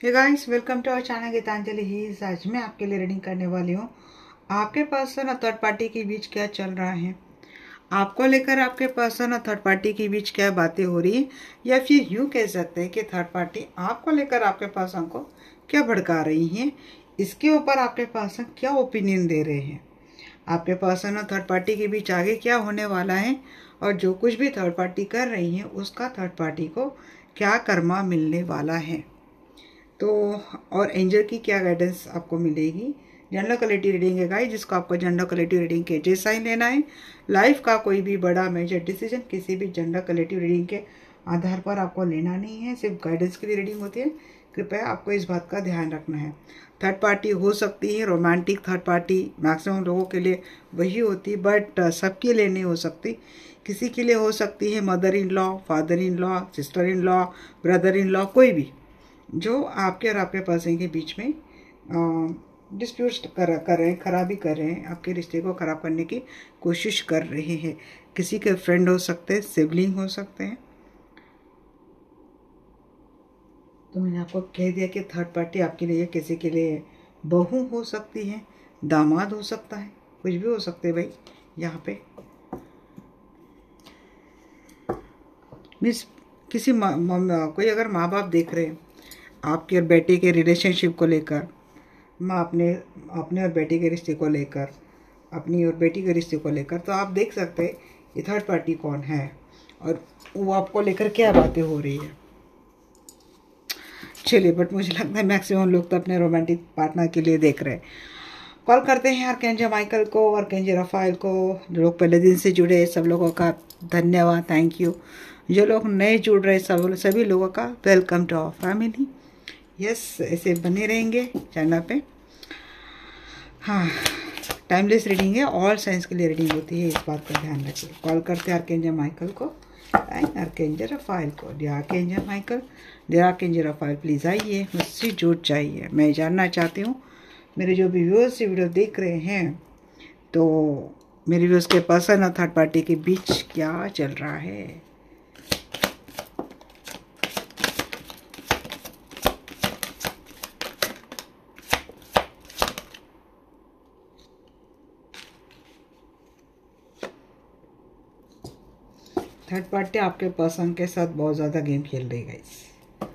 Hey guys, welcome to our channel Geetanjali ही। आज मैं आपके लिए रीडिंग करने वाली हूँ। आपके पर्सन और थर्ड पार्टी के बीच क्या चल रहा है, आपको लेकर आपके पर्सन और थर्ड पार्टी के बीच क्या बातें हो रही है, या फिर यूँ कह सकते हैं कि थर्ड पार्टी आपको लेकर आपके पर्सन को क्या भड़का रही है। इसके ऊपर आपके पर्सन क्या ओपिनियन दे रहे हैं, आपके पर्सन और थर्ड पार्टी के बीच आगे क्या होने वाला है, और जो कुछ भी थर्ड पार्टी कर रही है उसका थर्ड पार्टी को क्या कर्मा मिलने वाला है। तो और एंजल की क्या गाइडेंस आपको मिलेगी। जनरल क्वालिटी रीडिंग है गाइस, जिसको आपको जनरल क्वालिटी रीडिंग के जैसा ही लेना है। लाइफ का कोई भी बड़ा मेजर डिसीजन किसी भी जनरल क्वालिटी रीडिंग के आधार पर आपको लेना नहीं है, सिर्फ गाइडेंस के लिए रीडिंग होती है। कृपया आपको इस बात का ध्यान रखना है। थर्ड पार्टी हो सकती है रोमांटिक थर्ड पार्टी, मैक्सिमम लोगों के लिए वही होती है, बट सबके लिए नहीं हो सकती। किसी के लिए हो सकती है mother in law, father in law, sister in law, brother in law, कोई भी जो आपके और आपके पर्सन के बीच में डिस्प्यूट कर रहे हैं, खराबी कर रहे हैं, आपके रिश्ते को खराब करने की कोशिश कर रहे हैं। किसी के फ्रेंड हो सकते हैं, सिबलिंग हो सकते हैं। तो मैंने आपको कह दिया कि थर्ड पार्टी आपके लिए किसी के लिए बहू हो सकती है, दामाद हो सकता है, कुछ भी हो सकते हैं भाई। यहाँ पे मीन्स किसी कोई अगर माँ बाप देख रहे हैं आपके और बेटे के रिलेशनशिप को लेकर, माँ अपने अपने और बेटे के रिश्ते को लेकर, अपनी और बेटी के रिश्ते को लेकर, तो आप देख सकते हैं ये थर्ड पार्टी कौन है और वो आपको लेकर क्या बातें हो रही है। चलिए, बट मुझे लगता है मैक्सिमम लोग तो अपने रोमांटिक पार्टनर के लिए देख रहे हैं। कॉल करते हैं आर्कएंजल माइकल को, आर्कएंजल रफाइल को। जो लोग पहले दिन से जुड़े सब लोगों का धन्यवाद, थैंक यू। जो लोग नए जुड़ रहे सभी लोगों का welcome to our family. Yes, ऐसे बने रहेंगे चैनल पे। हाँ, टाइमलेस रीडिंग है, ऑल साइंस के लिए रीडिंग होती है, इस बात का ध्यान रखिए। कॉल करते हैं आर्कएंजल माइकल को एंड आर्कएंजल रफाइल को। Dear archangel Michael, dear archangel Raphael, please आइए, मुझसे जुड़ जाइए। मैं जानना चाहती हूँ मेरे जो भी व्यूअर्स ये वीडियो देख रहे हैं, तो मेरे व्यूअर्स के पर्सन और थर्ड पार्टी के बीच क्या चल रहा है। थर्ड पार्टी आपके पर्सन के साथ बहुत ज़्यादा गेम खेल रही है गाइस।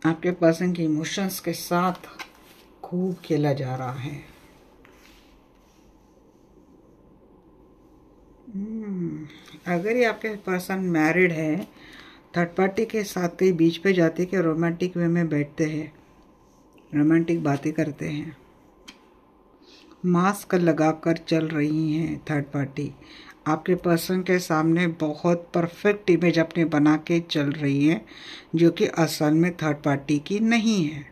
आपके पर्सन के इमोशंस के साथ खूब खेला जा रहा है। अगर ये आपके पर्सन मैरिड है, थर्ड पार्टी के साथ कहीं बीच पे जाते कि रोमांटिक वे में बैठते हैं, रोमांटिक बातें करते हैं, मास्क लगाकर चल रही हैं थर्ड पार्टी। आपके पर्सन के सामने बहुत परफेक्ट इमेज अपने बना के चल रही है, जो कि असल में थर्ड पार्टी की नहीं है।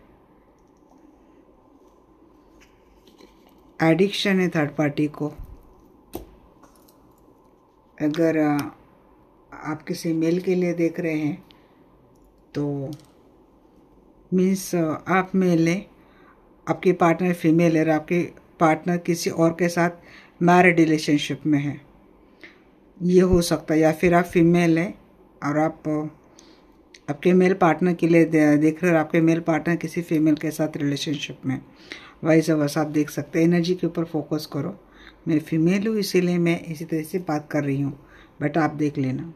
एडिक्शन है थर्ड पार्टी को। अगर आप किसी मेल के लिए देख रहे हैं तो मीन्स आप मेल हैं, आपकी पार्टनर फीमेल है और आपके पार्टनर किसी और के साथ मैरिड रिलेशनशिप में है, ये हो सकता है। या फिर आप फीमेल हैं और आप आपके मेल पार्टनर के लिए देख रहे हो, आपके मेल पार्टनर किसी फीमेल के साथ रिलेशनशिप में, वाइस वर्सा। आप देख सकते हैं, एनर्जी के ऊपर फोकस करो। मैं फीमेल हूँ इसीलिए मैं इसी तरह से बात कर रही हूँ, बट आप देख लेना।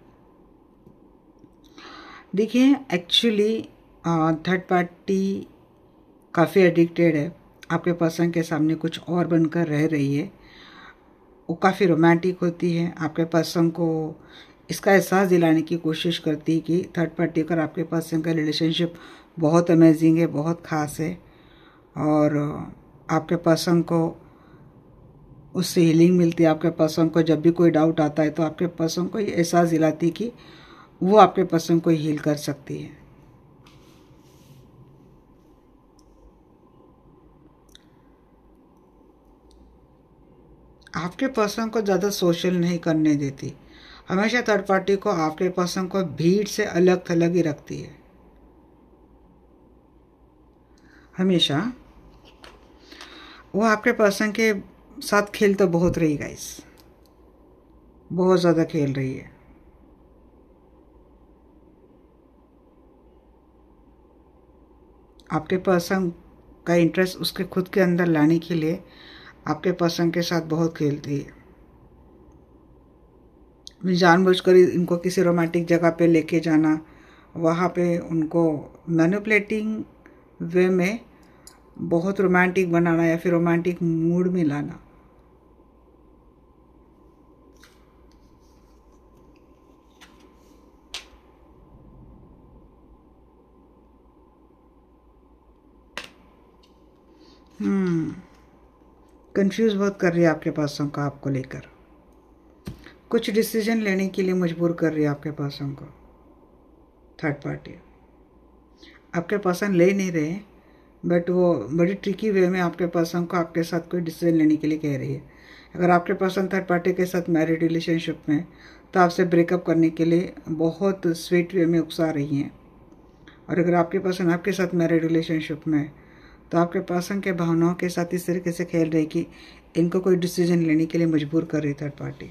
देखिए, एक्चुअली थर्ड पार्टी काफ़ी एडिक्टेड है, आपके पर्सन के सामने कुछ और बनकर रह रही है। वो काफ़ी रोमांटिक होती है, आपके पर्सन को इसका एहसास दिलाने की कोशिश करती है कि थर्ड पार्टी और आपके पर्सन का रिलेशनशिप बहुत अमेजिंग है, बहुत ख़ास है, और आपके पर्सन को उससे हीलिंग मिलती है। आपके पर्सन को जब भी कोई डाउट आता है तो आपके पर्सन को ये एहसास दिलाती है कि वो आपके पर्सन को हील कर सकती है। आपके पर्सन को ज़्यादा सोशल नहीं करने देती, हमेशा थर्ड पार्टी को आपके पर्सन को भीड़ से अलग थलग ही रखती है। हमेशा वो आपके पर्सन के साथ खेल तो बहुत रही गाइस, बहुत ज़्यादा खेल रही है। आपके पर्सन का इंटरेस्ट उसके खुद के अंदर लाने के लिए आपके पर्सन के साथ बहुत खेलती है। जानबूझकर इनको किसी रोमांटिक जगह पे लेके जाना, वहाँ पे उनको मैनिपुलेटिंग वे में बहुत रोमांटिक बनाना या फिर रोमांटिक मूड में लाना। कंफ्यूज बहुत कर रही है आपके पर्सन का आपको लेकर, कुछ डिसीजन लेने के लिए मजबूर कर रही है आपके पर्सन को। थर्ड पार्टी आपके पर्सन ले नहीं रहे, बट वो बड़ी ट्रिकी वे में आपके पर्सन को आपके साथ कोई डिसीजन लेने के लिए कह रही है। अगर आपके पर्सन थर्ड पार्टी के साथ मैरिड रिलेशनशिप में, तो आपसे ब्रेकअप करने के लिए बहुत स्वीट वे में उकसा रही हैं। और अगर आपके पर्सन आपके साथ मैरिड रिलेशनशिप में, तो आपके पर्सन के भावनाओं के साथ इस तरीके से खेल रही कि इनको कोई डिसीजन लेने के लिए मजबूर कर रही थर्ड पार्टी,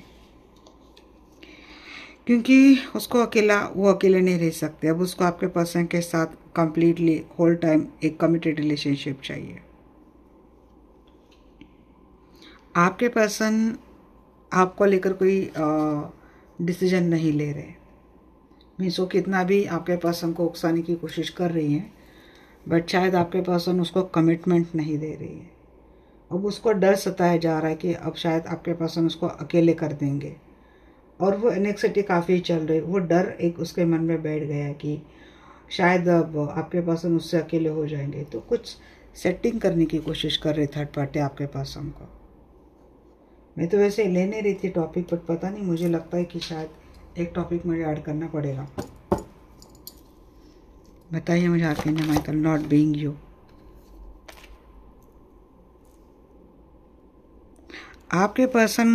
क्योंकि उसको वो अकेले नहीं रह सकते। अब उसको आपके पर्सन के साथ कंप्लीटली होल टाइम एक कमिटेड रिलेशनशिप चाहिए। आपके पर्सन आपको लेकर कोई डिसीजन नहीं ले रहे। मीन्स वो कितना भी आपके पर्सन को उकसाने की कोशिश कर रही हैं, बट शायद आपके पर्सन उसको कमिटमेंट नहीं दे रही है। अब उसको डर सताया जा रहा है कि अब शायद आपके पर्सन उसको अकेले कर देंगे, और वो एनेक्सिटी काफ़ी चल रही। वो डर एक उसके मन में बैठ गया है कि शायद अब आपके पर्सन उससे अकेले हो जाएंगे। तो कुछ सेटिंग करने की कोशिश कर रही थर्ड पार्टी आपके पर्सन को। मैं तो वैसे ले नहीं रही थी टॉपिक, बट पता नहीं, मुझे लगता है कि शायद एक टॉपिक मुझे ऐड करना पड़ेगा। बताइए मुझे archangel Michael, not being you. आपके पर्सन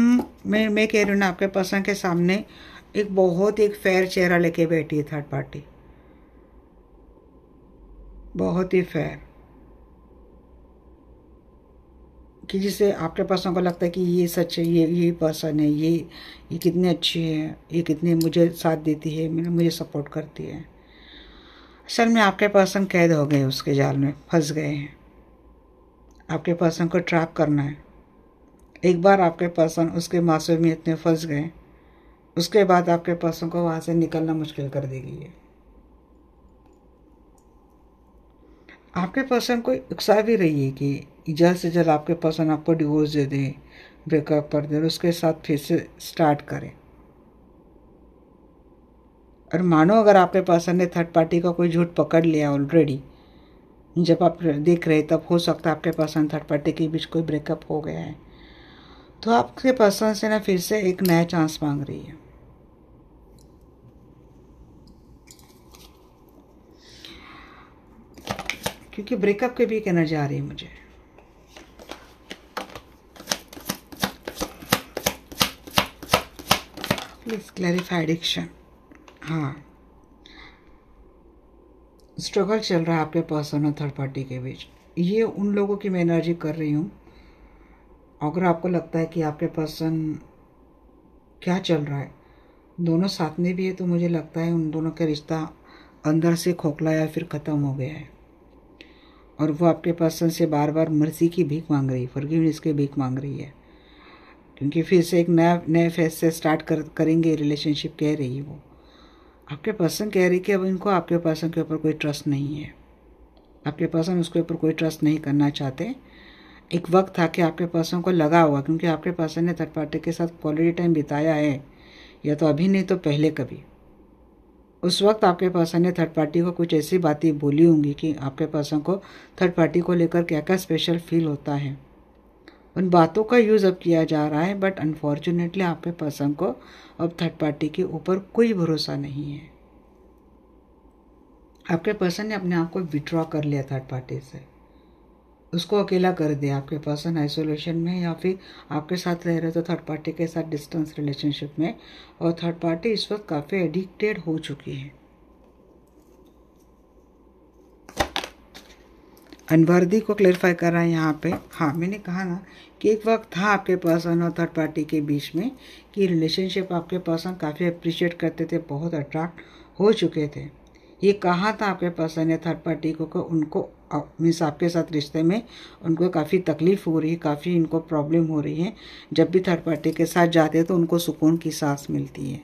में, मैं कह रही हूँ ना, आपके पर्सन के सामने एक बहुत एक फेयर चेहरा लेके बैठी है थर्ड पार्टी, बहुत ही फेयर, कि जिसे आपके पर्सन को लगता है कि ये सच है, ये पर्सन है, ये कितने अच्छे हैं, ये कितने मुझे साथ देती है, मुझे सपोर्ट करती है। असल में आपके पर्सन कैद हो गए, उसके जाल में फंस गए हैं। आपके पर्सन को ट्रैप करना है। एक बार आपके पर्सन उसके मासूमियत में फंस गए, उसके बाद आपके पर्सन को वहाँ से निकलना मुश्किल कर देगी ये। आपके पर्सन को उकसा भी रही है कि जल्द से जल्द आपके पर्सन आपको डिवोर्स दे दे, ब्रेकअप कर दे और उसके साथ फिर से स्टार्ट करें। और मानो अगर आपके पर्सन ने थर्ड पार्टी का कोई झूठ पकड़ लिया ऑलरेडी, जब आप देख रहे तब हो सकता है आपके पर्सन थर्ड पार्टी के बीच कोई ब्रेकअप हो गया है, तो आपके पर्सन से ना फिर से एक नया चांस मांग रही है। क्योंकि ब्रेकअप के भी एक एनर्जी आ रही है मुझे। Please clarify addiction. हाँ, स्ट्रगल चल रहा है आपके पर्सन और थर्ड पार्टी के बीच। ये उन लोगों की मैं एनर्जी कर रही हूँ। अगर आपको लगता है कि आपके पर्सन क्या चल रहा है, दोनों साथ में भी है, तो मुझे लगता है उन दोनों का रिश्ता अंदर से खोखला या फिर ख़त्म हो गया है, और वो आपके पर्सन से बार बार मर्जी की भीख मांग रही है, फॉरगिवनेस की भीख मांग रही है, क्योंकि फिर से एक नए फेज से स्टार्ट करेंगे रिलेशनशिप, कह रही है वो। आपके पर्सन कह रही कि अब इनको आपके पर्सन के ऊपर कोई ट्रस्ट नहीं है, आपके पर्सन उसके ऊपर कोई ट्रस्ट नहीं करना चाहते। एक वक्त था कि आपके पर्सन को लगा हुआ, क्योंकि आपके पर्सन ने थर्ड पार्टी के साथ क्वालिटी टाइम बिताया है, या तो अभी नहीं तो पहले कभी। उस वक्त आपके पर्सन ने थर्ड पार्टी को कुछ ऐसी बातें बोली होंगी कि आपके पर्सन को थर्ड पार्टी को लेकर क्या क्या स्पेशल फील होता है। उन बातों का यूज़ अब किया जा रहा है, बट अनफॉर्चुनेटली आपके पर्सन को अब थर्ड पार्टी के ऊपर कोई भरोसा नहीं है। आपके पर्सन ने अपने आप को विड्रॉ कर लिया थर्ड पार्टी से, उसको अकेला कर दिया। आपके पर्सन आइसोलेशन में या फिर आपके साथ रह रहे तो थर्ड पार्टी के साथ डिस्टेंस रिलेशनशिप में, और थर्ड पार्टी इस वक्त काफ़ी एडिक्टेड हो चुकी है। अनवर्दी को क्लेरिफाई कर रहा है यहाँ पे। हाँ, मैंने कहा ना कि एक वक्त था आपके पर्सन और थर्ड पार्टी के बीच में कि रिलेशनशिप आपके पर्सन काफ़ी अप्रिशिएट करते थे, बहुत अट्रैक्ट हो चुके थे। ये कहा था आपके पर्सन या थर्ड पार्टी को कि उनको मीन्स आपके साथ रिश्ते में उनको काफ़ी तकलीफ़ हो रही है, काफ़ी इनको प्रॉब्लम हो रही है। जब भी थर्ड पार्टी के साथ जाते हैं तो उनको सुकून की सांस मिलती है।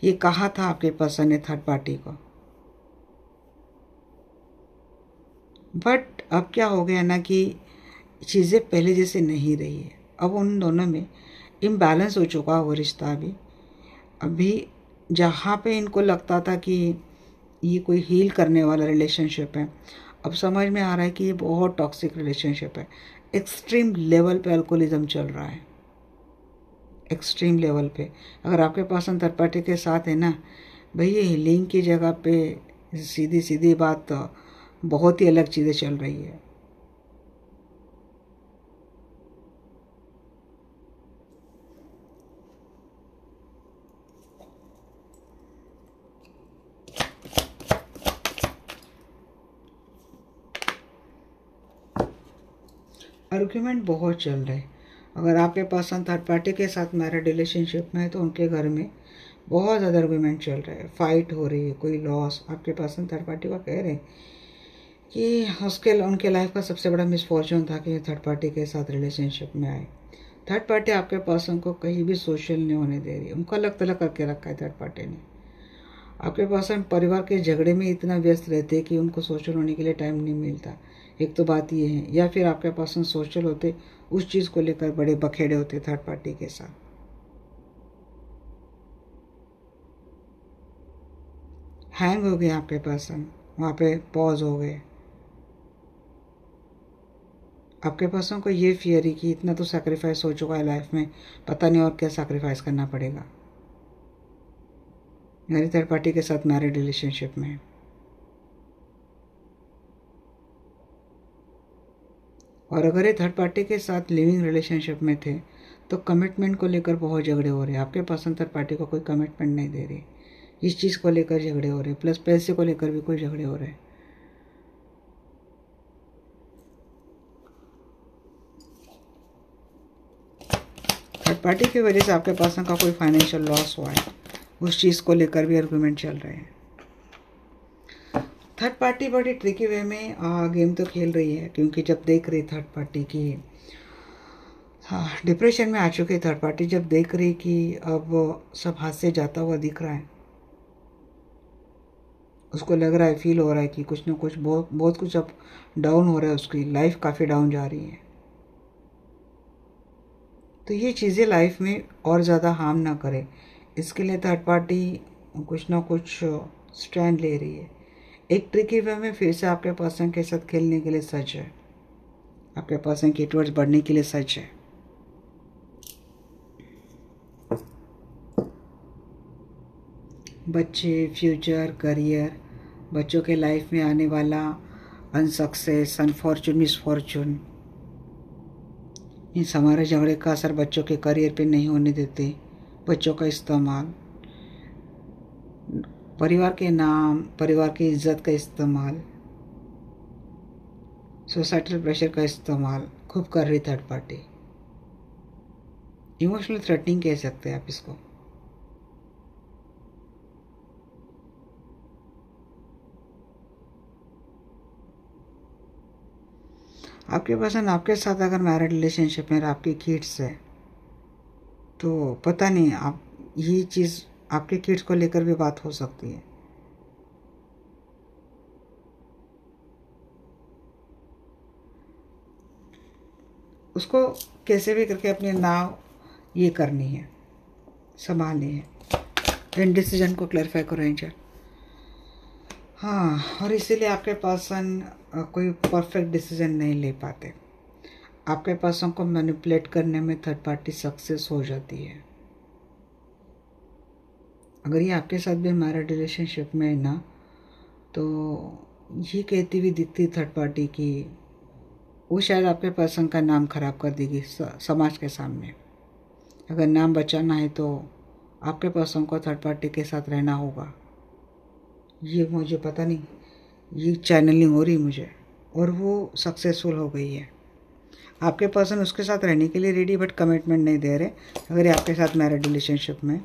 ये कहा था आपके पर्सन ने थर्ड पार्टी को। बट अब क्या हो गया ना कि चीज़ें पहले जैसे नहीं रही है। अब उन दोनों में इम्बैलेंस हो चुका वो रिश्ता। अभी जहाँ पे इनको लगता था कि ये कोई हील करने वाला रिलेशनशिप है, अब समझ में आ रहा है कि ये बहुत टॉक्सिक रिलेशनशिप है। एक्सट्रीम लेवल पे अल्कोहलिज्म चल रहा है, एक्सट्रीम लेवल पे। अगर आपके पास थर्ड पार्टी के साथ है ना भाई, ये हीलिंग की जगह पे सीधी सीधी बात बहुत ही अलग चीज़ें चल रही है। आर्ग्यूमेंट बहुत चल रहे हैं। अगर आपके पास थर्ड पार्टी के साथ मैरिड रिलेशनशिप में है तो उनके घर में बहुत ज़्यादा आर्ग्यूमेंट चल रहे हैं, फाइट हो रही है, कोई लॉस। आपके पास थर्ड पार्टी का कह रहे हैं कि उनके लाइफ का सबसे बड़ा मिसफॉर्चून था कि थर्ड पार्टी के साथ रिलेशनशिप में आए। थर्ड पार्टी आपके पर्सन को कहीं भी सोशल नहीं होने दे रही, उनको अलग तलग करके रखा है थर्ड पार्टी ने। आपके पर्सन परिवार के झगड़े में इतना व्यस्त रहते हैं कि उनको सोशल होने के लिए टाइम नहीं मिलता। एक तो बात ये है, या फिर आपके पर्सन सोशल होते उस चीज़ को लेकर बड़े बखेड़े होते थर्ड पार्टी के साथ। हैंग हो गए आपके पर्सन, वहाँ पे पॉज हो गए। आपके पर्सन को ये फियर है कि इतना तो सैक्रिफाइस हो चुका है लाइफ में, पता नहीं और क्या सैक्रिफाइस करना पड़ेगा। मेरी थर्ड पार्टी के साथ मैरिड रिलेशनशिप में, और अगर ये थर्ड पार्टी के साथ लिविंग रिलेशनशिप में थे तो कमिटमेंट को लेकर बहुत झगड़े हो रहे हैं। आपके पर्सन थर्ड पार्टी को कोई कमिटमेंट नहीं दे रही, इस चीज़ को लेकर झगड़े हो रहे हैं, प्लस पैसे को लेकर भी कोई झगड़े हो रहे हैं। थर्ड पार्टी की वजह से आपके पर्सन का कोई फाइनेंशियल लॉस हुआ है, उस चीज़ को लेकर भी आर्गूमेंट चल रहे हैं। थर्ड पार्टी बड़ी ट्रिकी वे में गेम तो खेल रही है, क्योंकि जब देख रही थर्ड पार्टी की डिप्रेशन में आ चुकी थर्ड पार्टी, जब देख रही कि अब सब हाथ से जाता हुआ दिख रहा है, उसको लग रहा है, फील हो रहा है कि कुछ ना कुछ बहुत कुछ अब डाउन हो रहा है, उसकी लाइफ काफ़ी डाउन जा रही है। तो ये चीज़ें लाइफ में और ज़्यादा हार्म ना करे, इसके लिए थर्ड पार्टी कुछ ना कुछ स्टैंड ले रही है। एक ट्रिकी वे में फिर से आपके पर्सन के साथ खेलने के लिए सच है, आपके पर्सन की टुवर्ड्स बढ़ने के लिए सच है। बच्चे, फ्यूचर, करियर, बच्चों के लाइफ में आने वाला अनसक्सेस, अनफॉर्चून, मिसफॉर्चून, इन हमारे झगड़े का असर बच्चों के करियर पे नहीं होने देते। बच्चों का इस्तेमाल, परिवार के नाम, परिवार की इज्जत का इस्तेमाल, सोसाइटल प्रेशर का इस्तेमाल खूब कर रही थर्ड पार्टी। इमोशनल थ्रेटनिंग कह सकते हैं आप इसको। आपके पर्सन आपके साथ अगर मैरिड रिलेशनशिप में आपकी किड्स है तो पता नहीं, आप ये चीज़ आपके किड्स को लेकर भी बात हो सकती है। उसको कैसे भी करके अपने नाव ये करनी है, संभालनी है। इन डिसीजन को क्लैरिफाई करो एंजल। हाँ, और इसीलिए आपके पर्सन कोई परफेक्ट डिसीजन नहीं ले पाते। आपके पर्सन को मैनिपुलेट करने में थर्ड पार्टी सक्सेस हो जाती है। अगर ये आपके साथ भी मैरिड रिलेशनशिप में है ना, तो ये कहती हुई दिखती थर्ड पार्टी की वो शायद आपके पर्सन का नाम खराब कर देगी समाज के सामने। अगर नाम बचाना है तो आपके पर्सन को थर्ड पार्टी के साथ रहना होगा। ये मुझे पता नहीं, ये चैनलिंग हो रही मुझे, और वो सक्सेसफुल हो गई है। आपके पर्सन उसके साथ रहने के लिए रेडी, बट कमिटमेंट नहीं दे रहे। अगर ये आपके साथ मैरिड रिलेशनशिप में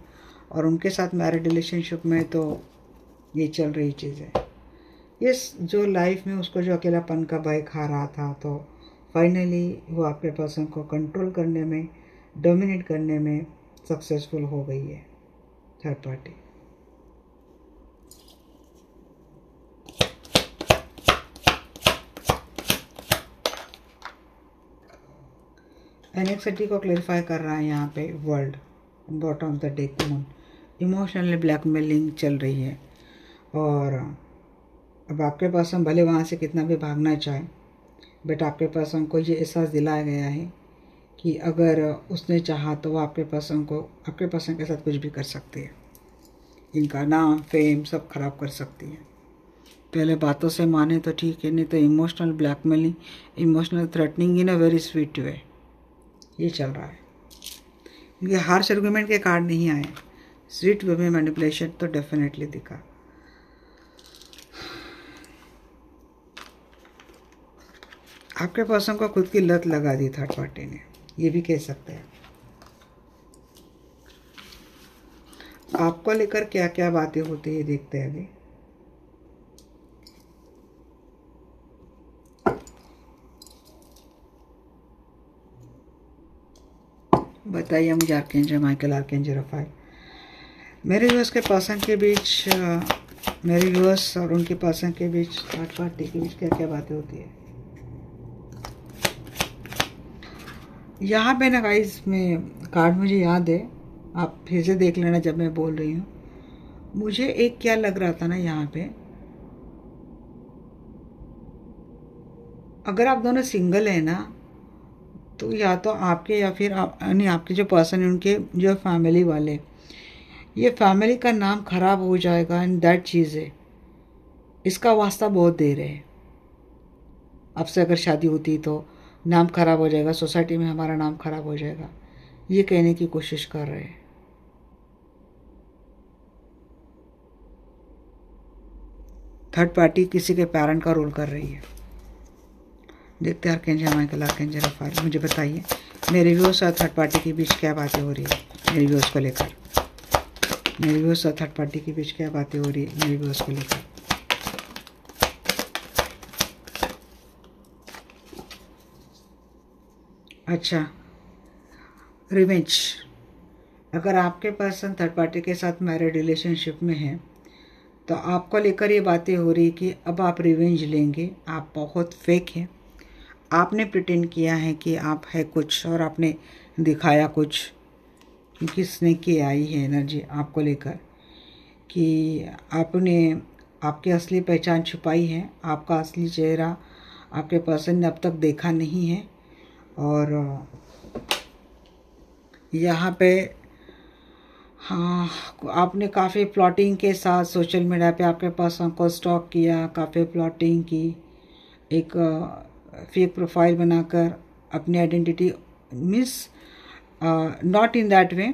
और उनके साथ मैरिड रिलेशनशिप में, तो ये चल रही चीज़ है। इस जो लाइफ में उसको जो अकेलापन का भय खा रहा था, तो फाइनली वो आपके पर्सन को कंट्रोल करने में, डोमिनेट करने में सक्सेसफुल हो गई है थर्ड पार्टी। एनेक्सिटी को क्लेरिफाई कर रहा है यहाँ पे world, bottom of the deck moon. Emotionally blackmailing चल रही है, और अब आपके पर्सन भले वहाँ से कितना भी भागना चाहे, बट आपके पर्सन को ये एहसास दिलाया गया है कि अगर उसने चाहा तो वो आपके पर्सन के साथ कुछ भी कर सकती है। इनका नाम, फेम सब खराब कर सकती है। पहले बातों से माने तो ठीक है, नहीं तो emotional blackmailing, emotional threatening in a very sweet way ये चल रहा है। इनके हार्श आर्गुमेंट के कार्ड नहीं आए, स्वीट वे में मैनिपुलेशन तो डेफिनेटली दिखा। आपके पर्सन को खुद की लत लगा दी थर्ड पार्टी ने, ये भी कह सकते हैं। आपको लेकर क्या क्या बातें होती है देखते हैं अभी। बताइए मुझे आर्केंजल माइकल, आर्केंजल रफाइल। मेरे व्यूअर्स के पर्सन के बीच, मेरे व्यूअर्स और उनके पर्सन के बीच, थर्ड पार्टी के बीच क्या क्या बातें होती है यहाँ पे ना गाइस। में कार्ड मुझे याद है, आप फिर से देख लेना जब मैं बोल रही हूँ। मुझे एक क्या लग रहा था ना यहाँ पे, अगर आप दोनों सिंगल है ना, तो या तो आपके या फिर आप, यानी आपके जो पर्सन है उनके जो फैमिली वाले, ये फैमिली का नाम खराब हो जाएगा। एंड दैट चीज़ है, इसका वास्ता बहुत दे रहे हैं। आपसे अगर शादी होती तो नाम खराब हो जाएगा, सोसाइटी में हमारा नाम खराब हो जाएगा, ये कहने की कोशिश कर रहे हैं। थर्ड पार्टी किसी के पेरेंट का रोल कर रही है। देखते हैं आर्केंजल माइकल, आर्केंजल रफाइल, मुझे बताइए मेरे व्यूअर्स और थर्ड पार्टी के बीच क्या बातें हो रही है मेरे व्यूअर्स को लेकर। मेरे व्यूअर्स और थर्ड पार्टी के बीच क्या बातें हो रही है मेरे व्यूअर्स को लेकर। अच्छा, रिवेंज। अगर आपके पर्सन थर्ड पार्टी के साथ मैरिड रिलेशनशिप में है, तो आपको लेकर ये बातें हो रही कि अब आप रिवेंज लेंगे। आप बहुत फेक हैं, आपने प्रिटेंड किया है कि आप है कुछ और आपने दिखाया कुछ, क्योंकि स्नेक की आई है एनर्जी आपको लेकर कि आपने आपकी असली पहचान छुपाई है। आपका असली चेहरा आपके पर्सन ने अब तक देखा नहीं है, और यहाँ पे हाँ, आपने काफ़ी प्लॉटिंग के साथ सोशल मीडिया पे आपके पर्सन को स्टॉक किया, काफ़ी प्लॉटिंग की, एक फेक प्रोफाइल बनाकर अपनी identity, means not in that way,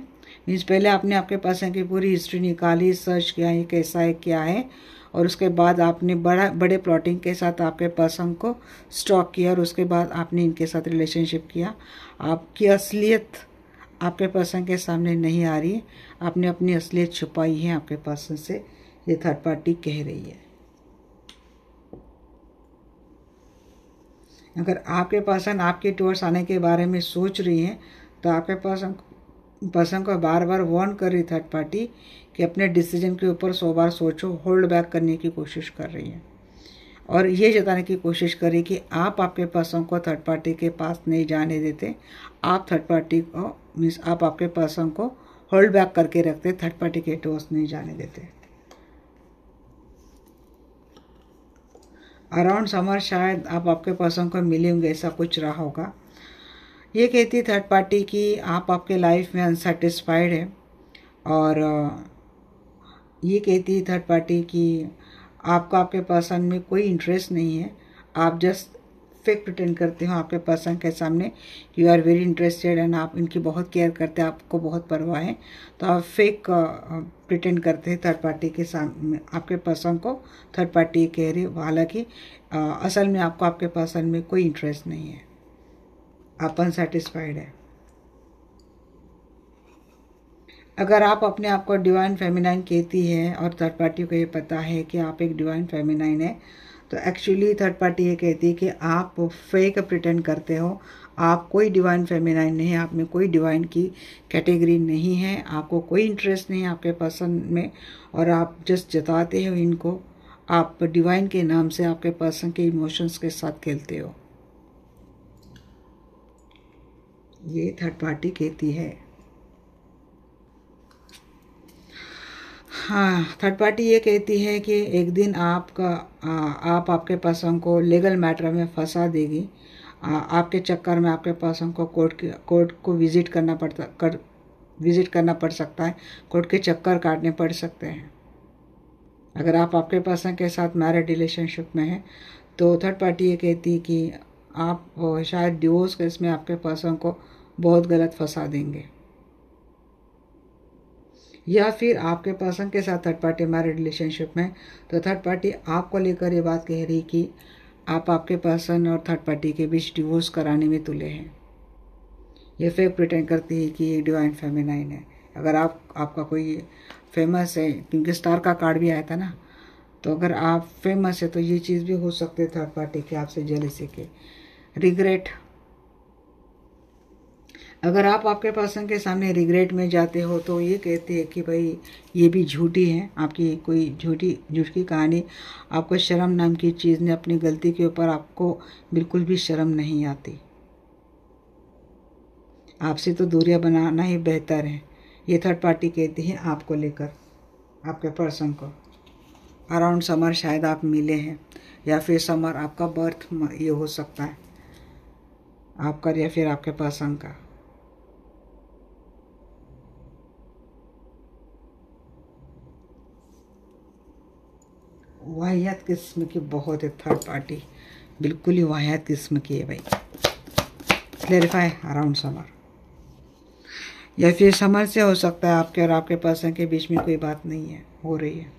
means पहले आपने आपके पर्सन की पूरी हिस्ट्री निकाली, सर्च किया ये कैसा है क्या है, और उसके बाद आपने बड़े प्लॉटिंग के साथ आपके पर्सन को स्टॉक किया, और उसके बाद आपने इनके साथ रिलेशनशिप किया। आपकी असलियत आपके पर्सन के सामने नहीं आ रही है, आपने अपनी असलियत छुपाई है आपके पर्सन से, ये थर्ड पार्टी कह रही है। अगर आपके पर्सन आपके टूवर्ड्स आने के बारे में सोच रही है, तो आपके पर्सन को बार बार वार्न कर रही थर्ड पार्टी कि अपने डिसीजन के ऊपर 100 बार सोचो, होल्ड बैक करने की कोशिश कर रही है, और ये जताने की कोशिश करी कि आप आपके पर्सन को थर्ड पार्टी के पास नहीं जाने देते। आप थर्ड पार्टी को, मीन्स आप आपके पर्सन को होल्ड बैक करके रखते, थर्ड पार्टी के टोर्स नहीं जाने देते। अराउंड समर शायद आप आपके पर्सन को मिले होंगे, ऐसा कुछ रहा होगा। ये कहती थर्ड पार्टी कि आप आपके लाइफ में अनसेटिस्फाइड है, और ये कहती थर्ड पार्टी कि आपका आपके पर्सन में कोई इंटरेस्ट नहीं है। आप जस्ट फेक प्रिटेंड करते हो आपके पर्सन के सामने, you are very interested and आप इनकी बहुत केयर करते हैं, आपको बहुत परवाह है, तो आप फेक प्रिटेंड करते हैं थर्ड पार्टी के सामने। आपके पर्सन को थर्ड पार्टी कह रही, हालांकि असल में आपको आपके पर्सन में कोई इंटरेस्ट नहीं है, आप अनसेटिस्फाइड है। अगर आप अपने आप को डिवाइन फेमिनाइन कहती है और थर्ड पार्टी को ये पता है कि आप एक डिवाइन फेमिनाइन है, तो एक्चुअली थर्ड पार्टी ये कहती है कि आप फेक प्रिटेंड करते हो, आप कोई डिवाइन फेमिनाइन नहीं है, आप में कोई डिवाइन की कैटेगरी नहीं है, आपको कोई इंटरेस्ट नहीं है आपके पर्सन में, और आप जस्ट जताते हो इनको, आप डिवाइन के नाम से आपके पर्सन के इमोशंस के साथ खेलते हो। ये थर्ड पार्टी कहती है। हाँ, थर्ड पार्टी ये कहती है कि एक दिन आप आपके पर्सन को लीगल मैटर में फंसा देगी। आपके चक्कर में आपके पर्सन को कोर्ट को विजिट करना पड़ सकता है, कोर्ट के चक्कर काटने पड़ सकते हैं। अगर आप आपके पर्सन के साथ मैरिड रिलेशनशिप में हैं तो थर्ड पार्टी ये कहती है कि आप शायद डिवोर्स केस में आपके पर्सन को बहुत गलत फंसा देंगे, या फिर आपके पर्सन के साथ थर्ड पार्टी मैरिड रिलेशनशिप में, तो थर्ड पार्टी आपको लेकर ये बात कह रही कि आप आपके पर्सन और थर्ड पार्टी के बीच डिवोर्स कराने में तुले हैं। ये फेक प्रिटेंड करती है कि ये डिवाइन फेमिनाइन है। अगर आपका कोई फेमस है, क्योंकि स्टार का कार्ड भी आया था ना, तो अगर आप फेमस है तो ये चीज़ भी हो सकती है थर्ड पार्टी के आपसे जेलसी के, रिग्रेट। अगर आप आपके पर्सन के सामने रिग्रेट में जाते हो तो ये कहते हैं कि भाई ये भी झूठी है, आपकी कोई झूठ की कहानी, आपको शर्म नाम की चीज़ ने अपनी गलती के ऊपर आपको बिल्कुल भी शर्म नहीं आती, आपसे तो दूरियां बनाना ही बेहतर है। ये थर्ड पार्टी कहती है आपको लेकर, आपके पर्सन को। अराउंड समर शायद आप मिले हैं, या फिर समर आपका बर्थ ये हो सकता है आपका या फिर आपके पर्सन का। वाहियात किस्म की बहुत है थर्ड पार्टी, बिल्कुल ही वाहियात किस्म की है भाई। क्लेरिफाई अराउंड समर, या फिर समर से हो सकता है आपके और आपके पर्सन के बीच में कोई बात नहीं है, हो रही है।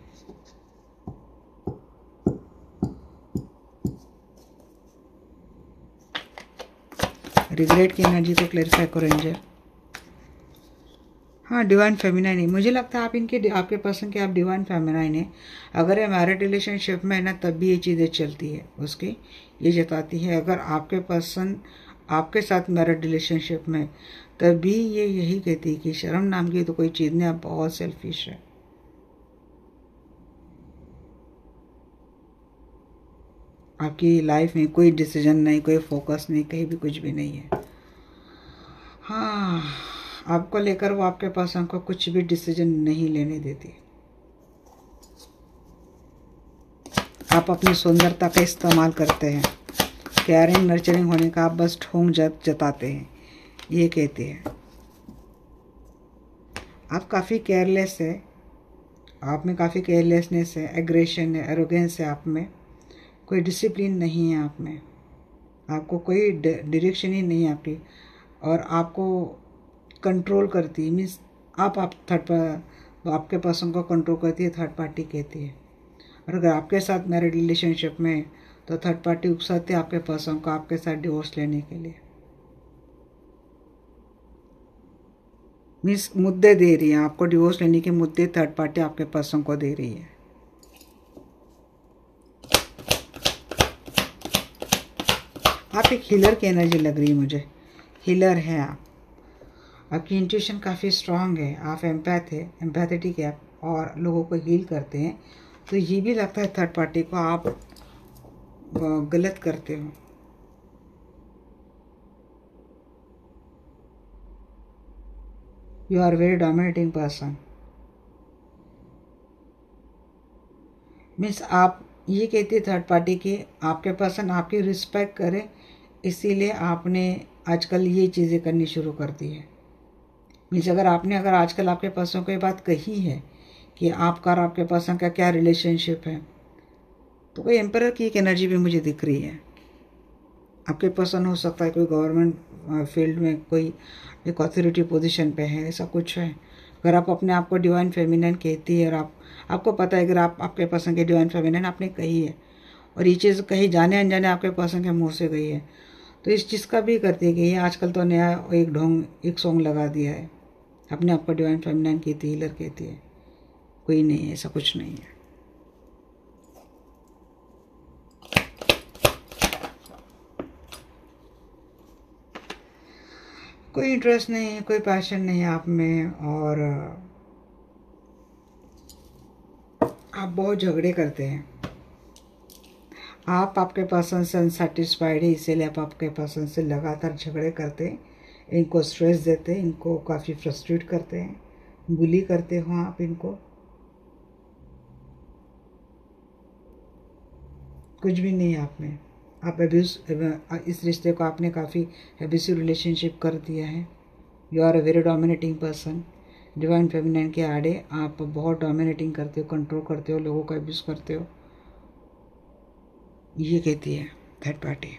रिग्रेट की एनर्जी को क्लेरिफाई करो एंजल। हाँ, डिवाइन फेमिनाइन है, मुझे लगता है आप आपके पर्सन के आप डिवाइन फेमिनाइन है। अगर ये मैरिड रिलेशनशिप में है ना, तब भी ये चीज़ें चलती है उसकी, ये जताती है। अगर आपके पर्सन आपके साथ मैरिड रिलेशनशिप में, तब भी ये यही कहती है कि शर्म नाम की तो कोई चीज़ नहीं, आप बहुत सेल्फिश है। आपकी लाइफ में कोई डिसीजन नहीं, कोई फोकस नहीं, कहीं भी कुछ भी नहीं है। हाँ, आपको लेकर वो आपके पर्सन को कुछ भी डिसीजन नहीं लेने देती। आप अपनी सुंदरता का इस्तेमाल करते हैं, केयरिंग नर्चरिंग होने का आप बस ढोंग जताते हैं, ये कहते हैं। आप काफ़ी केयरलेस है, आप में काफ़ी केयरलेसनेस है, एग्रेशन है, एरोगेंस है आप में, कोई डिसिप्लिन नहीं है आप में, आपको कोई डायरेक्शन ही नहीं है आपकी, और आपको कंट्रोल करती है। मीन्स आप आपके पर्सन को कंट्रोल करती है, थर्ड पार्टी कहती है। और अगर आपके साथ मैरिड रिलेशनशिप में, तो थर्ड पार्टी उकसाती है आपके पर्सन को आपके साथ डिवोर्स लेने के लिए। मीन्स मुद्दे दे रही है आपको, डिवोर्स लेने के मुद्दे थर्ड पार्टी आपके पर्सन को दे रही है। आप एक हीलर की एनर्जी लग रही है मुझे, हीलर है आप, आपकी इंट्यूशन काफ़ी स्ट्रांग है, आप एम्पैथेटिक है और लोगों को हील करते हैं। तो ये भी लगता है थर्ड पार्टी को आप गलत करते हो। You are very dominating person. Means आप ये कहती है थर्ड पार्टी की आपके पर्सन आपकी रिस्पेक्ट करे, इसीलिए आपने आजकल ये चीज़ें करनी शुरू कर दी है। मीन्स अगर आजकल आपके पर्सन को ये बात कही है कि आपका और आपके पर्सन का क्या रिलेशनशिप है, तो कोई एम्परर की एक एनर्जी भी मुझे दिख रही है। आपके पर्सन हो सकता है कोई गवर्नमेंट फील्ड में कोई एक अथॉरिटी पोजीशन पे है, ऐसा कुछ है। अगर आप अपने आप को डिवाइन फेमिनाइन कहती है और आपको पता है अगर आपके पर्सन के डिवाइन फेमिनाइन आपने कही है, और ये चीज़ कहीं जाने अनजाने आपके पर्सन के मुंह से गई है, तो इस चीज़ का भी करती है कि ये आजकल तो नया एक सॉन्ग लगा दिया है अपने आप को डिवाइन फेमिनाइन कहती है, हीलर कहती है। कोई नहीं है, ऐसा कुछ नहीं है। कोई इंटरेस्ट नहीं है, कोई पैशन नहीं है आप में, और आप बहुत झगड़े करते हैं। आप आपके पर्सन से अनसेटिस्फाइड है, इसीलिए आप आपके पर्सन से लगातार झगड़े करते हैं, इनको स्ट्रेस देते हैं, इनको काफ़ी फ्रस्ट्रेट करते हैं, बुली करते हो आप इनको। कुछ भी नहीं है आप में। आप अब्यूज, इस रिश्ते को आपने काफ़ी एब्यूसिव रिलेशनशिप कर दिया है। You are a very dominating person. Divine feminine के आड़े आप बहुत डोमिनेटिंग करते हो, कंट्रोल करते हो, लोगों का अब्यूज़ करते हो, ये कहती है थर्ड पार्टी।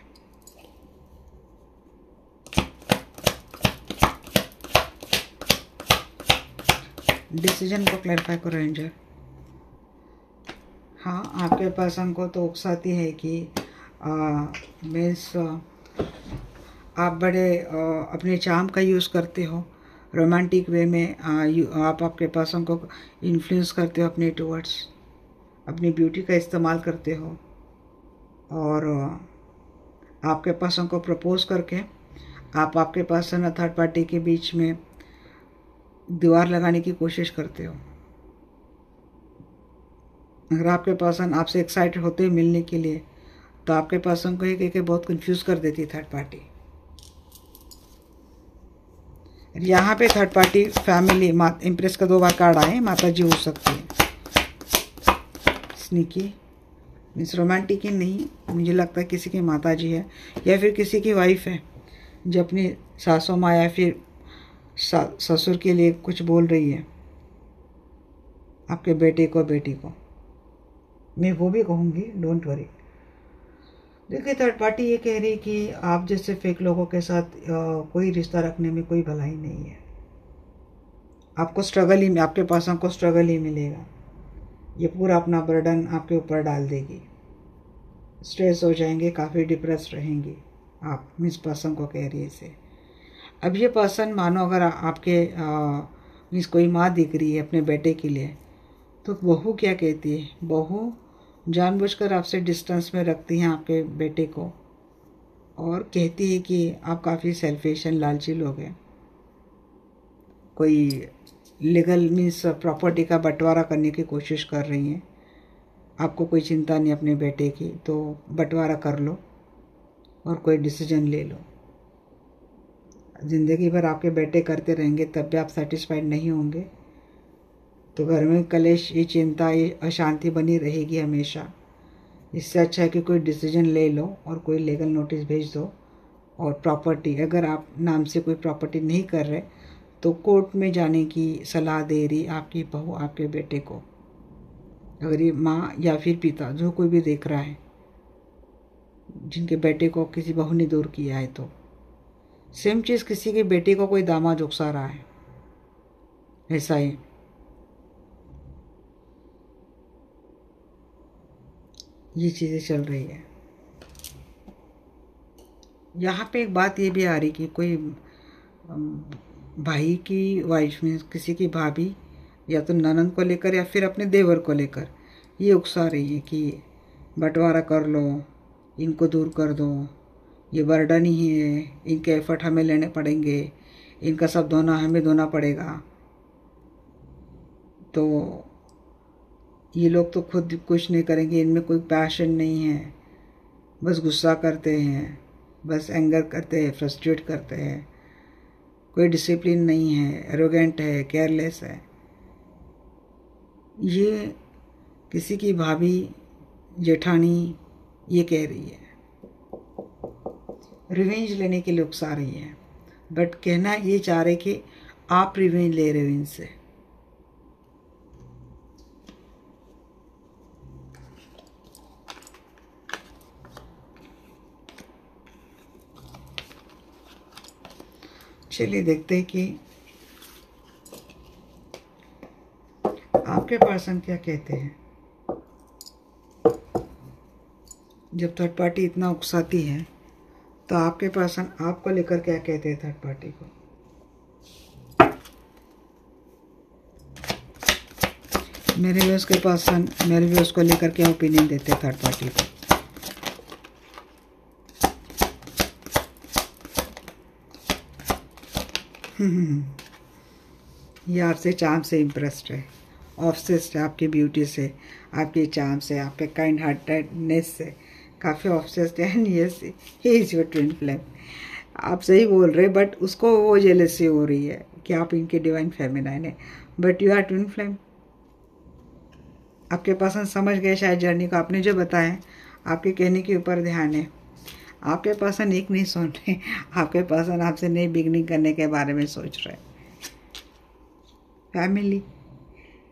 डिसीजन को क्लैरिफाई करो एंजल। हाँ, आपके पर्सन को तो उकसाती है कि मीन्स आप बड़े अपने चार्म का यूज़ करते हो रोमांटिक वे में। आप आपके पर्सन को इन्फ्लुएंस करते हो अपने टुवर्ड्स, अपनी ब्यूटी का इस्तेमाल करते हो, और आपके पर्सन को प्रपोज करके आप आपके पर्सन और थर्ड पार्टी के बीच में दीवार लगाने की कोशिश करते हो। अगर आपके पर्सन आपसे एक्साइटेड होते हैं मिलने के लिए, तो आपके पर्सन को एक बहुत कंफ्यूज कर देती थर्ड पार्टी। यहाँ पे थर्ड पार्टी फैमिली, इम्प्रेस का 2 बार कार्ड आए, माता जी हो सकती है। स्नीकी मीन्स रोमांटिक ही नहीं, मुझे लगता है किसी की माता जी है या फिर किसी की वाइफ है जो अपनी सासू माँ या फिर ससुर के लिए कुछ बोल रही है, आपके बेटे को बेटी को। मैं वो भी कहूँगी, डोंट वरी। देखिए, थर्ड पार्टी ये कह रही कि आप जैसे फेक लोगों के साथ कोई रिश्ता रखने में कोई भलाई नहीं है। आपको स्ट्रगल ही, आपके पर्सन को स्ट्रगल ही मिलेगा। ये पूरा अपना बर्डन आपके ऊपर डाल देगी, स्ट्रेस हो जाएंगे, काफ़ी डिप्रेस रहेंगी आप। मिस पर्सन को कह रही है इसे। अब ये पर्सन मानो अगर आपके मीन्स कोई माँ दिख रही है अपने बेटे के लिए, तो बहू क्या कहती है? बहू जानबूझकर आपसे डिस्टेंस में रखती हैं आपके बेटे को, और कहती है कि आप काफ़ी सेल्फिश एंड लालची लोग हैं। कोई लीगल मीन्स प्रॉपर्टी का बंटवारा करने की कोशिश कर रही हैं। आपको कोई चिंता नहीं अपने बेटे की, तो बंटवारा कर लो और कोई डिसीजन ले लो। ज़िंदगी भर आपके बेटे करते रहेंगे, तब भी आप सेटिस्फाइड नहीं होंगे, तो घर में कलेश, ये चिंता, ये अशांति बनी रहेगी हमेशा। इससे अच्छा है कि कोई डिसीजन ले लो और कोई लीगल नोटिस भेज दो। और प्रॉपर्टी, अगर आप नाम से कोई प्रॉपर्टी नहीं कर रहे, तो कोर्ट में जाने की सलाह दे रही आपकी बहू आपके बेटे को। अगर ये माँ या फिर पिता, जो कोई भी देख रहा है, जिनके बेटे को किसी बहू ने दूर किया है, तो सेम चीज़ किसी के बेटे को कोई दामाद उकसा रहा है, ऐसा ही। ये चीज़ें चल रही है। यहाँ पे एक बात ये भी आ रही कि कोई भाई की वाइफ में किसी की भाभी या तो ननद को लेकर या फिर अपने देवर को लेकर ये उकसा रही है कि बंटवारा कर लो, इनको दूर कर दो, ये बर्डन ही है, इनके एफर्ट हमें लेने पड़ेंगे, इनका सब धोना हमें धोना पड़ेगा। तो ये लोग तो खुद कुछ नहीं करेंगे, इनमें कोई पैशन नहीं है, बस गुस्सा करते हैं, बस एंगर करते हैं, फ्रस्ट्रेट करते हैं, कोई डिसिप्लिन नहीं है, एरोगेंट है, केयरलेस है। ये किसी की भाभी, जेठानी ये कह रही है, रिवेंज लेने के लिए उकसा रही है, बट कहना ये चाह रहे कि आप रिवेंज ले रहे हो इनसे। चलिए देखते हैं कि आपके पर्सन क्या कहते हैं। जब थर्ड पार्टी इतना उकसाती है, तो आपके पर्सन आपको लेकर क्या कहते हैं थर्ड पार्टी को? मेरे व्यूअर्स के पर्सन मेरे व्यूअर्स को लेकर क्या ओपिनियन देते हैं थर्ड पार्टी को। ये आपसे चार्म से इम्प्रेस्ड है, ऑब्सेस्ड है आपकी ब्यूटी से, आपके चार्म से, आपके काइंड हार्टेडनेस से काफ़ी ऑब्सेस्ड है। And yes he is your twin flame. आप सही बोल रहे, बट उसको वो जेलसी हो रही है कि आप इनके डिवाइन फेमिनाइन है, but you are twin flame. आपके पर्सन समझ गए शायद जर्नी को, आपने जो बताया आपके कहने के ऊपर ध्यान है। आपके पर्सन एक नहीं सुन रहे, आपके पर्सन आपसे नई बिगनिंग करने के बारे में सोच रहे। फैमिली,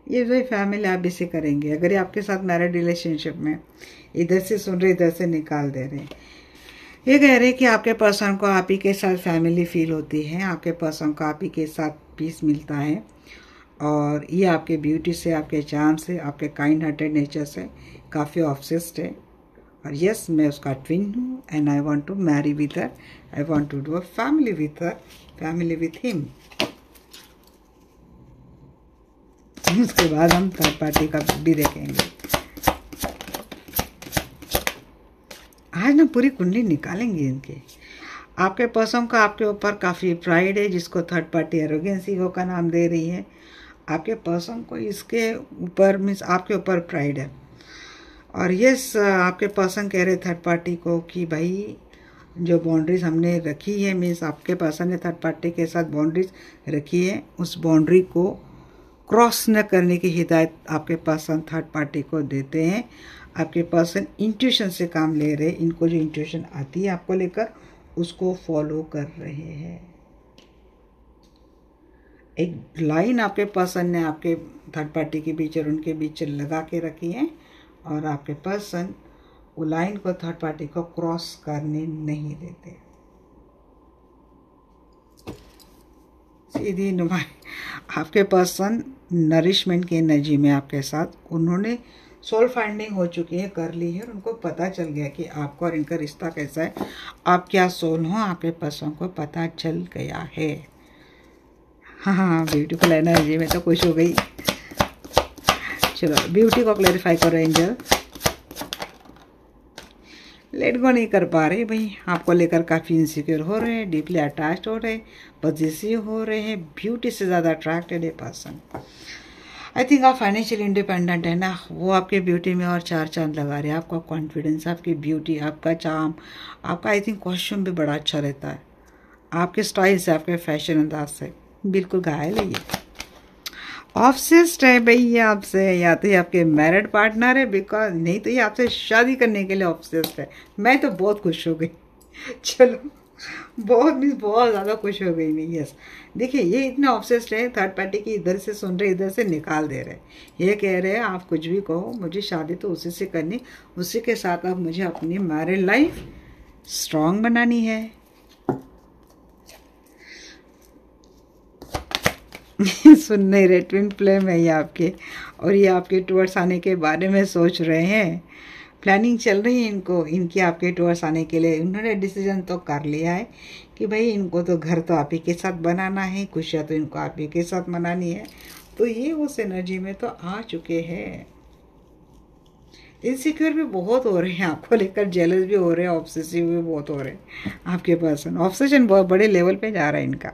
ये जो फैमिली आप इसे करेंगे। अगर ये आपके साथ मैरिड रिलेशनशिप में इधर से सुन रहे इधर से निकाल दे रहे, ये कह रहे कि आपके पर्सन को आप ही के साथ फैमिली फील होती है, आपके पर्सन को आप ही के साथ पीस मिलता है, और ये आपके ब्यूटी से, आपके चार्म से, आपके काइंड हार्टेड नेचर से काफ़ी ऑब्सेस्ड है। और यस, मैं उसका ट्विन हूँ and I want to marry with her, I want to do a family with her, family with him. उसके बाद हम थर्ड पार्टी का भी देखेंगे। आज ना पूरी कुंडली निकालेंगे इनके। आपके पर्सन का आपके ऊपर काफ़ी प्राइड है, जिसको थर्ड पार्टी एरोगेंसी हो का नाम दे रही है। आपके पर्सन को इसके ऊपर मीन्स आपके ऊपर प्राइड है। और यस, आपके पर्सन कह रहे थर्ड पार्टी को कि भाई जो बाउंड्रीज हमने रखी है, मीन्स आपके पर्सन ने थर्ड पार्टी के साथ बाउंड्रीज रखी है, उस बाउंड्री को क्रॉस न करने की हिदायत आपके पर्सन थर्ड पार्टी को देते हैं। आपके पर्सन इंट्यूशन से काम ले रहे, इनको जो इंट्यूशन आती है आपको लेकर उसको फॉलो कर रहे हैं। एक लाइन आपके पर्सन ने आपके थर्ड पार्टी के बीच और उनके बीच लगा के रखी है, और आपके पर्सन वो लाइन को थर्ड पार्टी को क्रॉस करने नहीं देते। सीधी नुमाई आपके पर्सन नरिशमेंट की एनर्जी में आपके साथ, उन्होंने सोल फाइंडिंग हो चुकी है, कर ली है, और उनको पता चल गया कि आपका और इनका रिश्ता कैसा है, आप क्या सोल हो, आपके पर्सन को पता चल गया है। हाँ, ब्यूटीफुल एनर्जी में तो खुश हो गई। चलो ब्यूटी को क्लैरिफाई करो एंजल। लेट गो नहीं कर पा रहे भाई, आपको लेकर काफ़ी इनसिक्योर हो रहे हैं, डीपली अटैच्ड हो रहे हैं, पॉजिटिव हो रहे हैं, ब्यूटी से ज़्यादा अट्रैक्टेड है पर्सन। आई थिंक आप फाइनेंशियली इंडिपेंडेंट है ना, वो आपके ब्यूटी में और चार चांद लगा रहे हैं। आपका कॉन्फिडेंस, आपकी ब्यूटी, आपका चार्म, आपका आई थिंक कॉस्ट्यूम भी बड़ा अच्छा रहता है, आपके स्टाइल से, आपके फैशन अंदाज से बिल्कुल घायल है। ये ऑब्सेस्ड है भाई ये आपसे, या तो ये आपके मैरिड पार्टनर है, बिकॉज नहीं तो ये आपसे शादी करने के लिए ऑब्सेस्ड है। मैं तो बहुत खुश हो गई। चलो बहुत ज़्यादा खुश हो गई मैं। यस, देखिए ये इतना ऑब्सेस्ड है, थर्ड पार्टी की इधर से सुन रहे इधर से निकाल दे रहे। ये कह रहे हैं आप कुछ भी कहो, मुझे शादी तो उसी से करनी, उसी के साथ अब मुझे अपनी मैरिड लाइफ स्ट्रॉन्ग बनानी है। सुन नहीं रहे, ट्विन फ्लेम है ये आपके, और ये आपके टूवर्ड्स आने के बारे में सोच रहे हैं। प्लानिंग चल रही है इनको, इनकी आपके टूवर्ड्स आने के लिए। उन्होंने डिसीजन तो कर लिया है कि भाई इनको तो घर तो आप ही के साथ बनाना है, खुशियाँ तो इनको आप ही के साथ मनानी है। तो ये उस एनर्जी में तो आ चुके हैं। इनसिक्योर भी बहुत हो रहे हैं, आपको लेकर जेलस भी हो रहे हैं, ऑब्सेसिव भी बहुत हो रहे हैं। आपके पर्सन ऑब्सेशन बहुत बड़े लेवल पे जा रहा है इनका।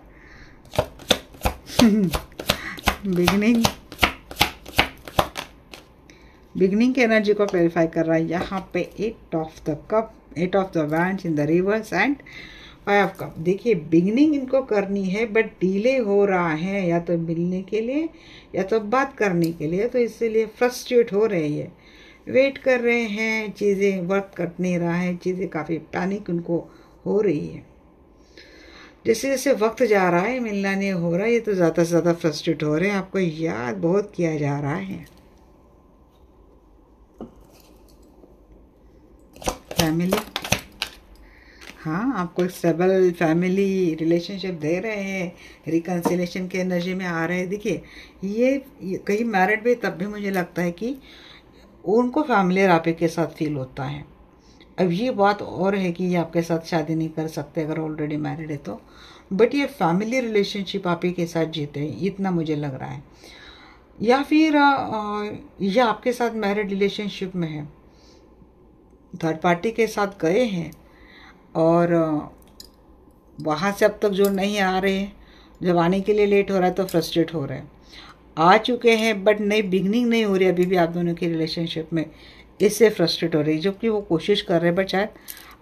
बिगनिंग की एनर्जी को क्लैरिफाई कर रहा है यहाँ पे। 8 of the cup, 8 of the wands in the reverse and 5 of cup. देखिए बिगनिंग इनको करनी है, बट डिले हो रहा है, या तो मिलने के लिए या तो बात करने के लिए, तो इसीलिए फ्रस्ट्रेट हो रहे हैं, वेट कर रहे हैं, चीज़ें वर्क कर नहीं रहा है, चीज़ें काफ़ी पैनिक उनको हो रही है। जैसे जैसे वक्त जा रहा है, मिलना नहीं हो रहा है, ये तो ज़्यादा से ज़्यादा फ्रस्ट्रेट हो रहे हैं, आपको याद बहुत किया जा रहा है। फैमिली, हाँ आपको एक स्टेबल फैमिली रिलेशनशिप दे रहे हैं, रिकन्सिलेशन के एनर्जी में आ रहे हैं। देखिए ये कहीं मैरिड भी, तब भी मुझे लगता है कि उनको फैमिलियर आप के साथ फील होता है। अब ये बात और है कि ये आपके साथ शादी नहीं कर सकते अगर ऑलरेडी मैरिड है तो, बट ये फैमिली रिलेशनशिप आप ही के साथ जीते हैं, इतना मुझे लग रहा है। या फिर ये आपके साथ मैरिड रिलेशनशिप में है, थर्ड पार्टी के साथ गए हैं और वहाँ से अब तक जो नहीं आ रहे हैं, जब आने के लिए लेट हो रहा है तो फ्रस्ट्रेट हो रहे हैं। आ चुके हैं बट नई बिगनिंग नहीं हो रही अभी भी आप दोनों की रिलेशनशिप में, इससे फ्रस्ट्रेट हो रही है, जबकि वो कोशिश कर रहे हैं बट शायद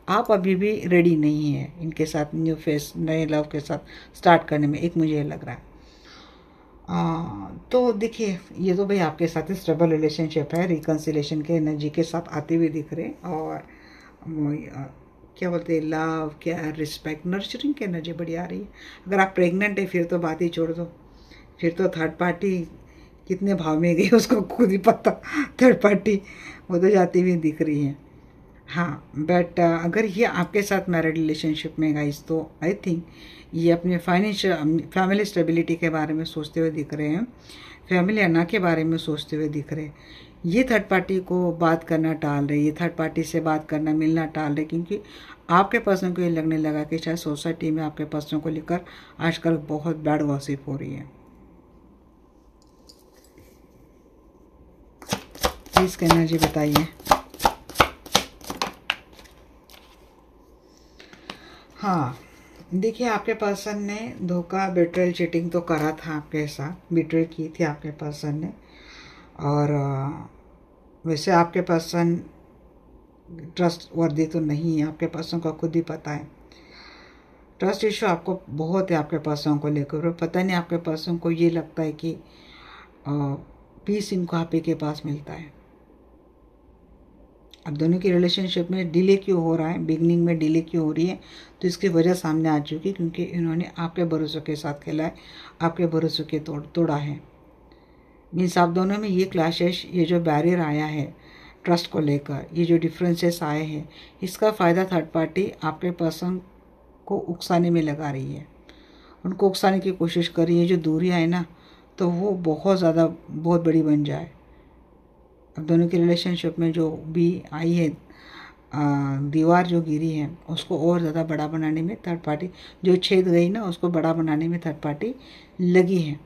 आप अभी भी रेडी नहीं हैं इनके साथ न्यू फेस नए लव के साथ स्टार्ट करने में, एक मुझे ये लग रहा है। तो देखिए ये तो भाई आपके साथ स्टेबल रिलेशनशिप है, रिकन्सिलेशन के एनर्जी के साथ आते हुए दिख रहे हैं, और क्या बोलते हैं, लव केयर रिस्पेक्ट नर्चरिंग की एनर्जी बड़ी आ रही है। अगर आप प्रेग्नेंट है फिर तो बात ही छोड़ दो, फिर तो थर्ड पार्टी कितने भाव में गई उसको खुद ही पता, थर्ड पार्टी वो तो जाती हुई दिख रही है। हाँ बट अगर ये आपके साथ मैरिड रिलेशनशिप में गाइस, तो आई थिंक ये अपने फाइनेंशियल फैमिली स्टेबिलिटी के बारे में सोचते हुए दिख रहे हैं, फैमिली अन्ना के बारे में सोचते हुए दिख रहे हैं। ये थर्ड पार्टी को बात करना टाल रहे, ये थर्ड पार्टी से बात करना मिलना टाल रहे, क्योंकि आपके पर्सन को ये लगने लगा कि शायद सोसाइटी में आपके पर्सन को लेकर आजकल बहुत बैड गॉसिप हो रही है। प्लीज एनर्जी बताइए। हाँ देखिए आपके पर्सन ने धोखा बेट्रेल चीटिंग तो करा था आपके साथ, बिट्रे की थी आपके पर्सन ने, और वैसे आपके पर्सन ट्रस्ट वर्दी तो नहीं है, आपके पर्सन को खुद ही पता है। ट्रस्ट इशू आपको बहुत है आपके पर्सन को लेकर, पता नहीं आपके पर्सन को ये लगता है कि पीस इनको आप ही के पास मिलता है। अब दोनों की रिलेशनशिप में डिले क्यों हो रहा है, बिगनिंग में डिले क्यों हो रही है, तो इसकी वजह सामने आ चुकी, क्योंकि इन्होंने आपके भरोसे के साथ खेला है, आपके भरोसे के तोड़ा है। मीन्स आप दोनों में ये क्लैशेस, ये जो बैरियर आया है ट्रस्ट को लेकर, ये जो डिफरेंसेस आए हैं, इसका फ़ायदा थर्ड पार्टी आपके पर्सन को उकसाने में लगा रही है, उनको उकसाने की कोशिश कर रही है। जो दूरियाँ है ना, तो वो बहुत ज़्यादा बहुत बड़ी बन जाए। अब दोनों की रिलेशनशिप में जो भी आई है दीवार जो गिरी है, उसको और ज़्यादा बड़ा बनाने में थर्ड पार्टी, जो छेद गई ना उसको बड़ा बनाने में थर्ड पार्टी लगी है,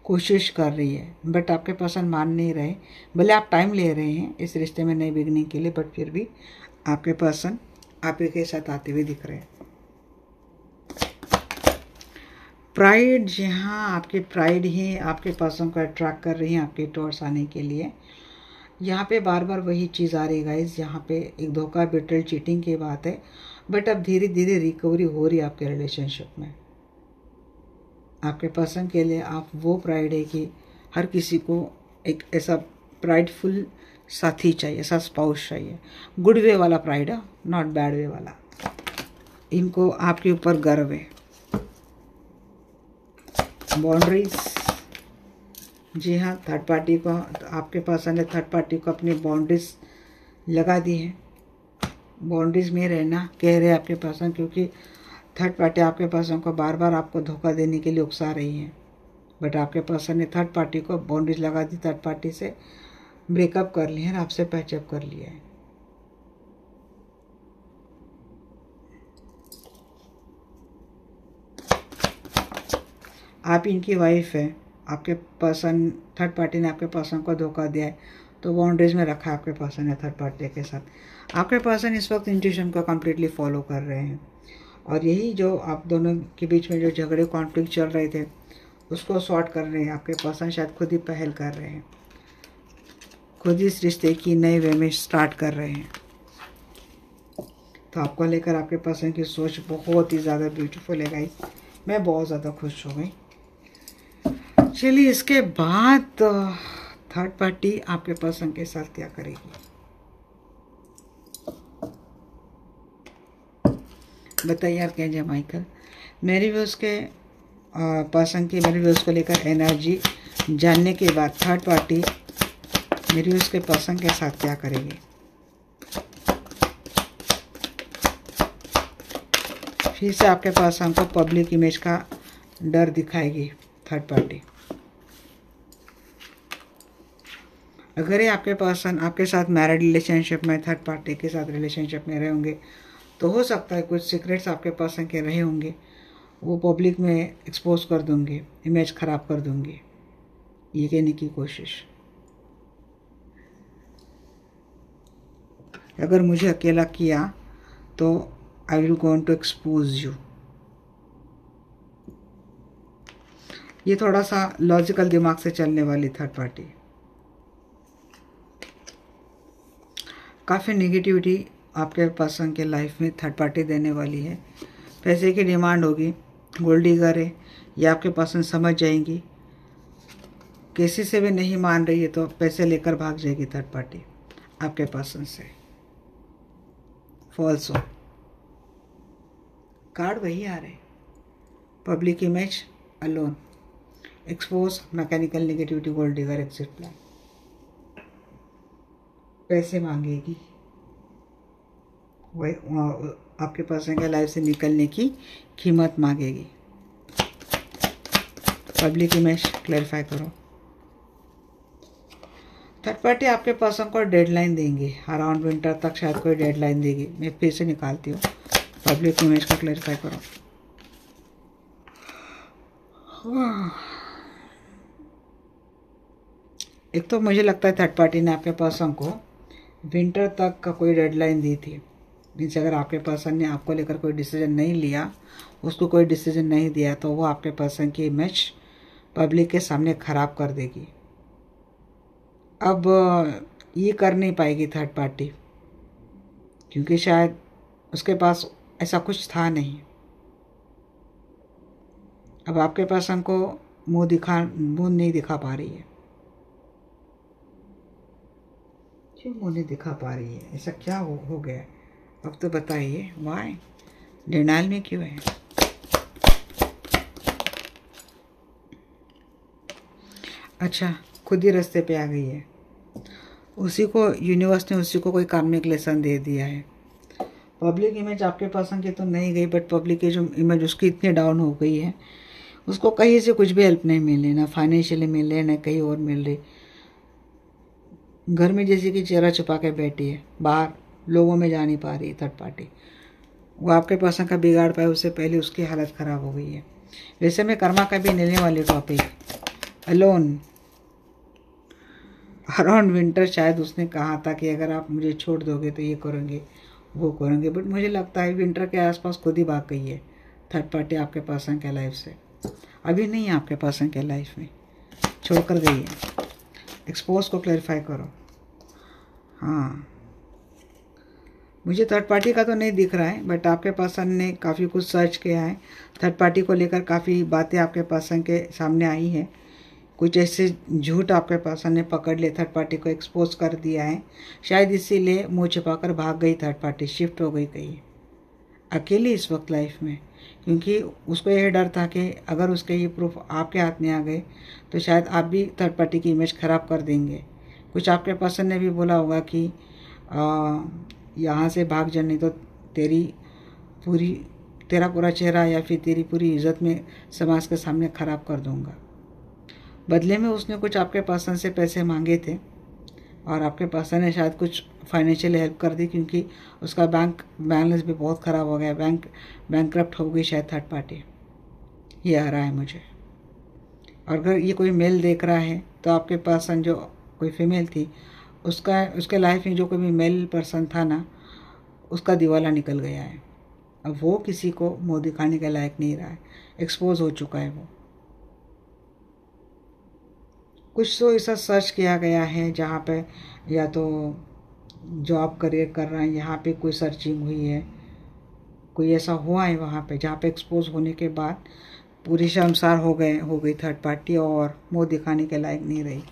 कोशिश कर रही है, बट आपके पर्सन मान नहीं रहे। भले आप टाइम ले रहे हैं इस रिश्ते में नई बिगनिंग के लिए, बट फिर भी आपके पर्सन आप ही के साथ आते हुए दिख रहे हैं। प्राइड, जी हाँ आपकी प्राइड ही आपके पर्सन को अट्रैक्ट कर रही है आपके टॉर्स आने के लिए। यहाँ पे बार बार वही चीज़ आ रही है गाइस, यहाँ पे एक धोखा बेट्रेल चीटिंग की बात है, बट अब धीरे धीरे रिकवरी हो रही है आपके रिलेशनशिप में। आपके पर्सन के लिए आप वो प्राइड है कि हर किसी को एक ऐसा प्राइडफुल साथी चाहिए, ऐसा स्पाउस चाहिए, गुड वे वाला प्राइड है, नॉट बैड वे वाला। इनको आपके ऊपर गर्व है। बाउंड्रीज, जी हाँ थर्ड पार्टी को, आपके पर्सन ने थर्ड पार्टी को अपनी बाउंड्रीज लगा दी है, बाउंड्रीज में रहना कह रहे हैं आपके पर्सन, क्योंकि थर्ड पार्टी आपके पर्सन को बार बार आपको धोखा देने के लिए उकसा रही है, बट आपके पर्सन ने थर्ड पार्टी को बाउंड्रीज लगा दी, थर्ड पार्टी से ब्रेकअप कर लिया है, आपसे पैचअप कर लिया है। आप इनकी वाइफ है, आपके पर्सन, थर्ड पार्टी ने आपके पर्सन को धोखा दिया है, तो बाउंड्रीज में रखा है आपके पर्सन ने थर्ड पार्टी के साथ। आपके पर्सन इस वक्त इंट्यूशन को कम्प्लीटली फॉलो कर रहे हैं, और यही जो आप दोनों के बीच में जो झगड़े कॉन्फ्लिक्ट चल रहे थे उसको सॉर्ट कर रहे हैं आपके पर्सन, शायद खुद ही पहल कर रहे हैं, खुद इस रिश्ते की नए वे में स्टार्ट कर रहे हैं। तो आपको लेकर आपके पर्सन की सोच बहुत ही ज़्यादा ब्यूटीफुल है गाइस, मैं बहुत ज़्यादा खुश हो गई। चलिए इसके बाद थर्ड पार्टी आपके पर्सन के साथ क्या करेगी, बताइए यार क्या माइकल। मेरी भी उसके पर्सन की, मेरी भी उसको लेकर एनर्जी जानने के बाद थर्ड पार्टी मेरी उसके पर्सन के साथ क्या करेगी। फिर से आपके पर्सन को पब्लिक इमेज का डर दिखाएगी थर्ड पार्टी। अगर ये आपके पर्सन आपके साथ मैरिड रिलेशनशिप में थर्ड पार्टी के साथ रिलेशनशिप में रहे होंगे, तो हो सकता है कुछ सीक्रेट्स आपके पर्सन के रहे होंगे, वो पब्लिक में एक्सपोज कर दूंगी, इमेज ख़राब कर दूंगी। ये कहने की कोशिश। अगर मुझे अकेला किया तो I will going to expose you. ये थोड़ा सा लॉजिकल दिमाग से चलने वाली थर्ड पार्टी। काफ़ी नेगेटिविटी आपके पर्सन के लाइफ में थर्ड पार्टी देने वाली है। पैसे की डिमांड होगी, गोल्ड डिगर है, ये आपके पर्सन समझ जाएंगी। किसी से भी नहीं मान रही है तो पैसे लेकर भाग जाएगी थर्ड पार्टी आपके पर्सन से। फॉल्सो कार्ड वही आ रहे, public image, alone, expose, mechanical negativity, gold digger, exit plan. पैसे मांगेगी, वही आपके पर्सन के लाइफ से निकलने की कीमत मांगेगी। पब्लिक इमेज क्लैरिफाई करो। थर्ड पार्टी आपके पर्सन को डेडलाइन देंगे, अराउंड विंटर तक शायद कोई डेडलाइन देगी। मैं फिर से निकालती हूँ, पब्लिक इमेज का क्लैरिफाई करो। एक तो मुझे लगता है थर्ड पार्टी ने आपके पर्सन को विंटर तक का कोई डेडलाइन दी थी। मीन्स अगर आपके पर्सन ने आपको लेकर कोई डिसीजन नहीं लिया, उसको कोई डिसीजन नहीं दिया, तो वो आपके पर्सन की इमेज पब्लिक के सामने खराब कर देगी। अब ये कर नहीं पाएगी थर्ड पार्टी, क्योंकि शायद उसके पास ऐसा कुछ था नहीं। अब आपके पर्सन को मुंह नहीं दिखा पा रही है। क्यों मुंह नहीं दिखा पा रही है? ऐसा क्या हो गया? अब तो बताइए, वाई डिनाइल में क्यों है? अच्छा, खुद ही रास्ते पे आ गई है। उसी को यूनिवर्स ने उसी को कोई कार्मिक लेसन दे दिया है। पब्लिक इमेज आपके पर्सन की तो नहीं गई, बट पब्लिक की जो इमेज उसकी इतनी डाउन हो गई है, उसको कहीं से कुछ भी हेल्प नहीं मिली, ना फाइनेंशियली मिल रही, ना कहीं और मिल रही। घर में जैसे कि चेहरा छुपा के बैठी है, बाहर लोगों में जा नहीं पा रही थर्ड पार्टी। वो आपके पर्सन का बिगाड़ पाए उससे पहले उसकी हालत ख़राब हो गई है। वैसे मैं कर्मा का भी लेने वाली टॉपिक, अलोन, अराउंड विंटर। शायद उसने कहा था कि अगर आप मुझे छोड़ दोगे तो ये करेंगे वो करेंगे, बट मुझे लगता है विंटर के आसपास खुद ही भाग गई है थर्ड पार्टी आपके पर्सन के लाइफ से। अभी नहीं है आपके पर्सन के लाइफ में, छोड़कर गई है। एक्सपोज को क्लैरिफाई करो। हाँ, मुझे थर्ड पार्टी का तो नहीं दिख रहा है, बट आपके पर्सन ने काफ़ी कुछ सर्च किया है। थर्ड पार्टी को लेकर काफ़ी बातें आपके पर्सन के सामने आई हैं। कुछ ऐसे झूठ आपके पर्सन ने पकड़ लिए, थर्ड पार्टी को एक्सपोज कर दिया है। शायद इसीलिए मुँह छिपाकर भाग गई थर्ड पार्टी, शिफ्ट हो गई कहीं अकेली इस वक्त लाइफ में, क्योंकि उसको यह डर था कि अगर उसके ये प्रूफ आपके हाथ में आ गए तो शायद आप भी थर्ड पार्टी की इमेज ख़राब कर देंगे। कुछ आपके पर्सन ने भी बोला होगा कि यहाँ से भाग जा, नहीं तो तेरा पूरा चेहरा या फिर तेरी पूरी इज्जत में समाज के सामने ख़राब कर दूँगा। बदले में उसने कुछ आपके पर्सन से पैसे मांगे थे और आपके पर्सन ने शायद कुछ फाइनेंशियल हेल्प कर दी, क्योंकि उसका बैंक बैलेंस भी बहुत ख़राब हो गया, बैंकक्रप्ट हो गई शायद थर्ड पार्टी। ये आ रहा है मुझे। और अगर ये कोई मेल देख रहा है तो आपके पर्सन जो कोई फीमेल थी, उसके लाइफ में जो कोई भी मेल पर्सन था ना, उसका दिवाला निकल गया है। अब वो किसी को मुँह दिखाने के लायक नहीं रहा है, एक्सपोज हो चुका है वो। कुछ तो ऐसा सर्च किया गया है जहाँ पे या तो जॉब करियर कर रहे हैं, यहाँ पे कोई सर्चिंग हुई है, कोई ऐसा हुआ है वहाँ पे जहाँ पे एक्सपोज होने के बाद पूरी शर्मसार हो गई थर्ड पार्टी और मुँह दिखाने के लायक नहीं रही।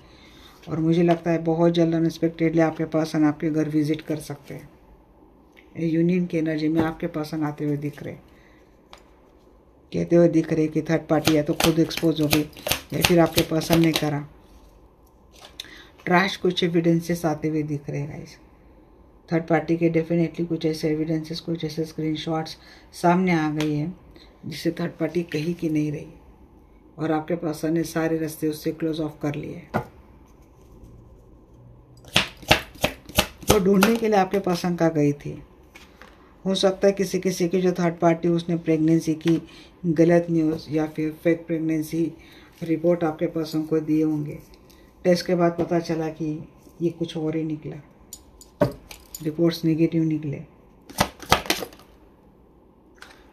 और मुझे लगता है बहुत जल्द अनएक्सपेक्टेडली आपके पर्सन आपके घर विजिट कर सकते हैं। यूनियन की एनर्जी में आपके पर्सन आते हुए दिख रहे, कहते हुए दिख रहे कि थर्ड पार्टी या तो खुद एक्सपोज हो गई या फिर आपके पर्सन ने करा। ट्रैश कुछ एविडेंसेस आते हुए दिख रहे हैं गाइस। थर्ड पार्टी के डेफिनेटली कुछ ऐसे एविडेंसेस, कुछ ऐसे स्क्रीनशॉट्स सामने आ गई है जिससे थर्ड पार्टी कहीं की नहीं रही और आपके पर्सन ने सारे रास्ते उससे क्लोज ऑफ कर लिए। वो ढूंढने के लिए आपके पर्सन का गई थी। हो सकता है किसी की जो थर्ड पार्टी उसने प्रेगनेंसी की गलत न्यूज़ या फिर फेक प्रेगनेंसी रिपोर्ट आपके पर्सन को दिए होंगे, टेस्ट के बाद पता चला कि ये कुछ और ही निकला, रिपोर्ट्स नेगेटिव निकले।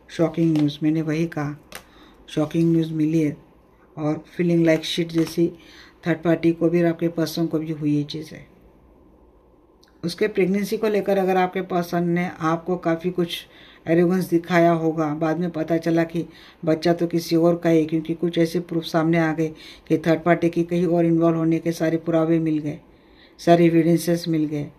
शॉकिंग न्यूज़, मैंने वही कहा, शॉकिंग न्यूज़ मिली है और फीलिंग लाइक शिट जैसी थर्ड पार्टी को भी और आपके पर्सन को भी हुई ये चीज़ है। उसके प्रेगनेंसी को लेकर अगर आपके पर्सन ने आपको काफ़ी कुछ एरोगेंस दिखाया होगा, बाद में पता चला कि बच्चा तो किसी और का है, क्योंकि कुछ ऐसे प्रूफ सामने आ गए कि थर्ड पार्टी की कहीं और इन्वॉल्व होने के सारे पुरावे मिल गए, सारे एविडेंसेस मिल गए,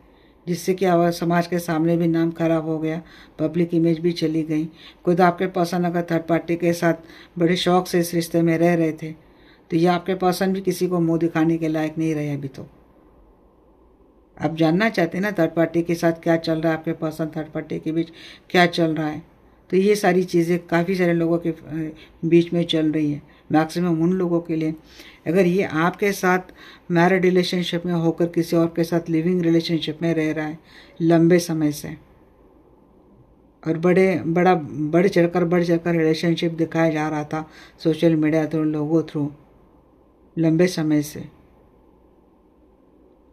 जिससे कि आवाज़ समाज के सामने भी नाम खराब हो गया, पब्लिक इमेज भी चली गई। खुद आपके पर्सन अगर थर्ड पार्टी के साथ बड़े शौक से इस रिश्ते में रह रहे थे, तो ये आपके पर्सन भी किसी को मुंह दिखाने के लायक नहीं रहे अभी। तो आप जानना चाहते हैं ना थर्ड पार्टी के साथ क्या चल रहा है, आपके पर्सन थर्ड पार्टी के बीच क्या चल रहा है। तो ये सारी चीज़ें काफ़ी सारे लोगों के बीच में चल रही है, मैक्सिमम उन लोगों के लिए। अगर ये आपके साथ मैरिड रिलेशनशिप में होकर किसी और के साथ लिविंग रिलेशनशिप में रह रहा है लंबे समय से, और बढ़ चढ़कर रिलेशनशिप दिखाया जा रहा था सोशल मीडिया थ्रू, लोगों थ्रू लंबे समय से,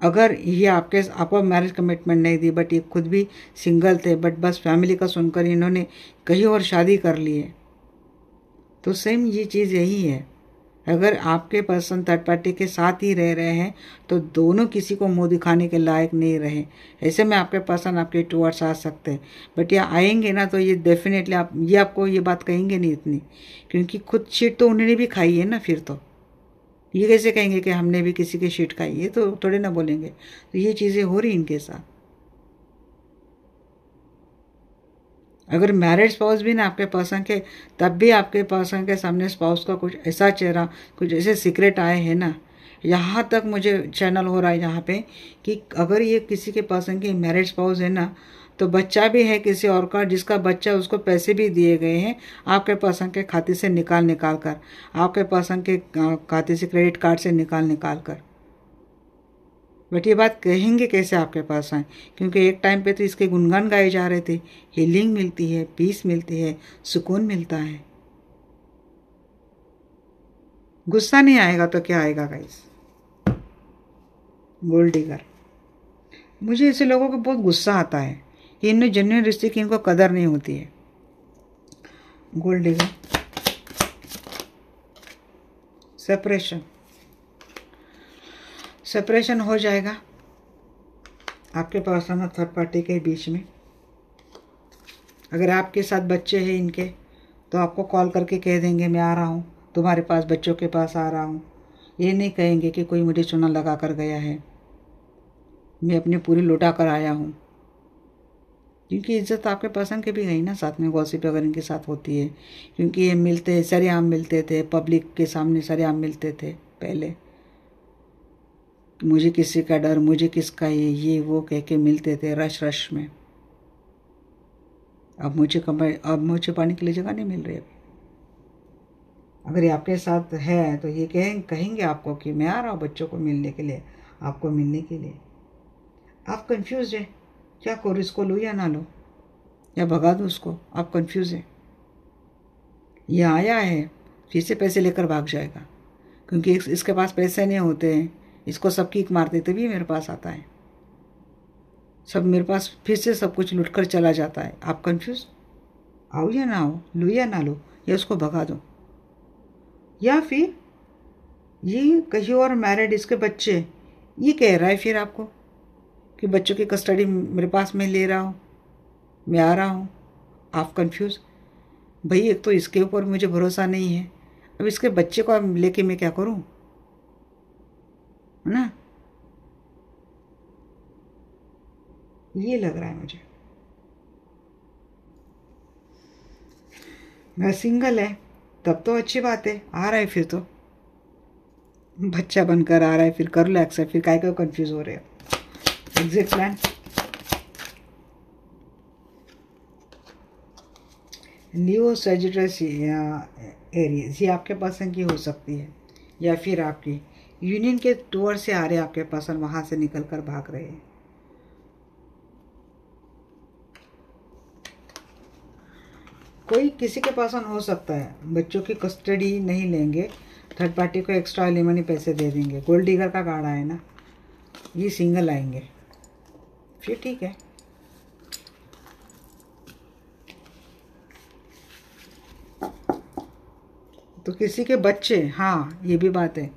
अगर ये आपको मैरिज कमिटमेंट नहीं दी, बट ये खुद भी सिंगल थे, बट बस फैमिली का सुनकर इन्होंने कहीं और शादी कर ली है, तो सेम ये चीज़ यही है। अगर आपके पर्सन थर्ड पार्टी के साथ ही रह रहे हैं तो दोनों किसी को मुंह दिखाने के लायक नहीं रहे। ऐसे में आपके पर्सन आपके टूवर्ड्स आ सकते हैं, बट ये आएंगे ना तो ये डेफिनेटली आपको ये बात कहेंगे नहीं इतनी, क्योंकि खुद शीट तो उन्होंने भी खाई है ना। फिर तो ये कैसे कहेंगे कि हमने भी किसी की शीट खाई, ये तो थोड़े ना बोलेंगे। तो ये चीज़ें हो रही इनके साथ। अगर मैरिड स्पाउस भी ना आपके पर्सन के, तब भी आपके पर्सन के सामने स्पाउस का कुछ ऐसा चेहरा, कुछ ऐसे सीक्रेट आए हैं ना। यहाँ तक मुझे चैनल हो रहा है यहाँ पे कि अगर ये किसी के पर्सन की मैरिड स्पाउस है ना, तो बच्चा भी है किसी और का, जिसका बच्चा उसको पैसे भी दिए गए हैं आपके पर्सन के खाते से निकाल कर, आपके पर्सन के खाते से क्रेडिट कार्ड से निकाल कर। बट ये बात कहेंगे कैसे आपके पास आए, क्योंकि एक टाइम पे तो इसके गुणगान गाए जा रहे थे, हीलिंग मिलती है, पीस मिलती है, सुकून मिलता है। गुस्सा नहीं आएगा तो क्या आएगा गाइस। गोल्ड डिगर, मुझे ऐसे लोगों को बहुत गुस्सा आता है कि इनमें जेन्युइन रिश्ते की इनको कदर नहीं होती है। गोल्ड डिगर, सेपरेशन हो जाएगा आपके पर्सन और थर्ड पार्टी के बीच में। अगर आपके साथ बच्चे हैं इनके, तो आपको कॉल करके कह देंगे मैं आ रहा हूँ तुम्हारे पास, बच्चों के पास आ रहा हूँ। ये नहीं कहेंगे कि कोई मुझे चुना लगा कर गया है, मैं अपनी पूरी लुटा कर आया हूँ, क्योंकि इज्जत आपके पर्सन के भी गई ना साथ में। गॉसिप अगर इनके साथ होती है, क्योंकि ये मिलते सरेआम मिलते थे, पब्लिक के सामने सरेआम मिलते थे पहले, मुझे किसी का डर, मुझे किसका ये वो कह के मिलते थे रश में। अब मुझे पाने के लिए जगह नहीं मिल रही। अगर ये आपके साथ है तो ये कहेंगे आपको कि मैं आ रहा हूँ बच्चों को मिलने के लिए, आपको मिलने के लिए। आप कंफ्यूज हैं, क्या करूँ, इसको लूँ या ना लूँ, या भगा दूँ उसको, आप कंफ्यूज हैं। ये आया है फिर से पैसे लेकर भाग जाएगा, क्योंकि इसके पास पैसे नहीं होते हैं, इसको सब कीक मारते तभी मेरे पास आता है, सब मेरे पास फिर से सब कुछ लुट कर चला जाता है। आप कंफ्यूज, आओ या ना आओ, लूँ या ना लूँ, या उसको भगा दो, या फिर ये कहीं और मैरिड, इसके बच्चे, ये कह रहा है फिर आपको कि बच्चों की कस्टडी मेरे पास मैं ले रहा हूँ, मैं आ रहा हूँ। आप कंफ्यूज, भाई एक तो इसके ऊपर मुझे भरोसा नहीं है, अब इसके बच्चे को लेके मैं क्या करूँ, है ना। ये लग रहा है मुझे। मैं सिंगल है तब तो अच्छी बात है, आ रहा है फिर तो बच्चा बनकर आ रहा है, फिर कर लो एक्सेप्ट, फिर काय कंफ्यूज हो रहे हो। एग्जिट प्लान, लियो सजिटस एरीज, ये आपके पर्सन की हो सकती है, या फिर आपकी यूनियन के टूर से आ रहे आपके पर्सन, वहां से निकल कर भाग रहे हैं। कोई किसी के पर्सन हो सकता है बच्चों की कस्टडी नहीं लेंगे, थर्ड पार्टी को एक्स्ट्रा एलिमनी पैसे दे देंगे। गोल्ड डिगर का कार्ड है ना, ये सिंगल आएंगे, फिर ठीक है। तो किसी के बच्चे, हाँ ये भी बात है,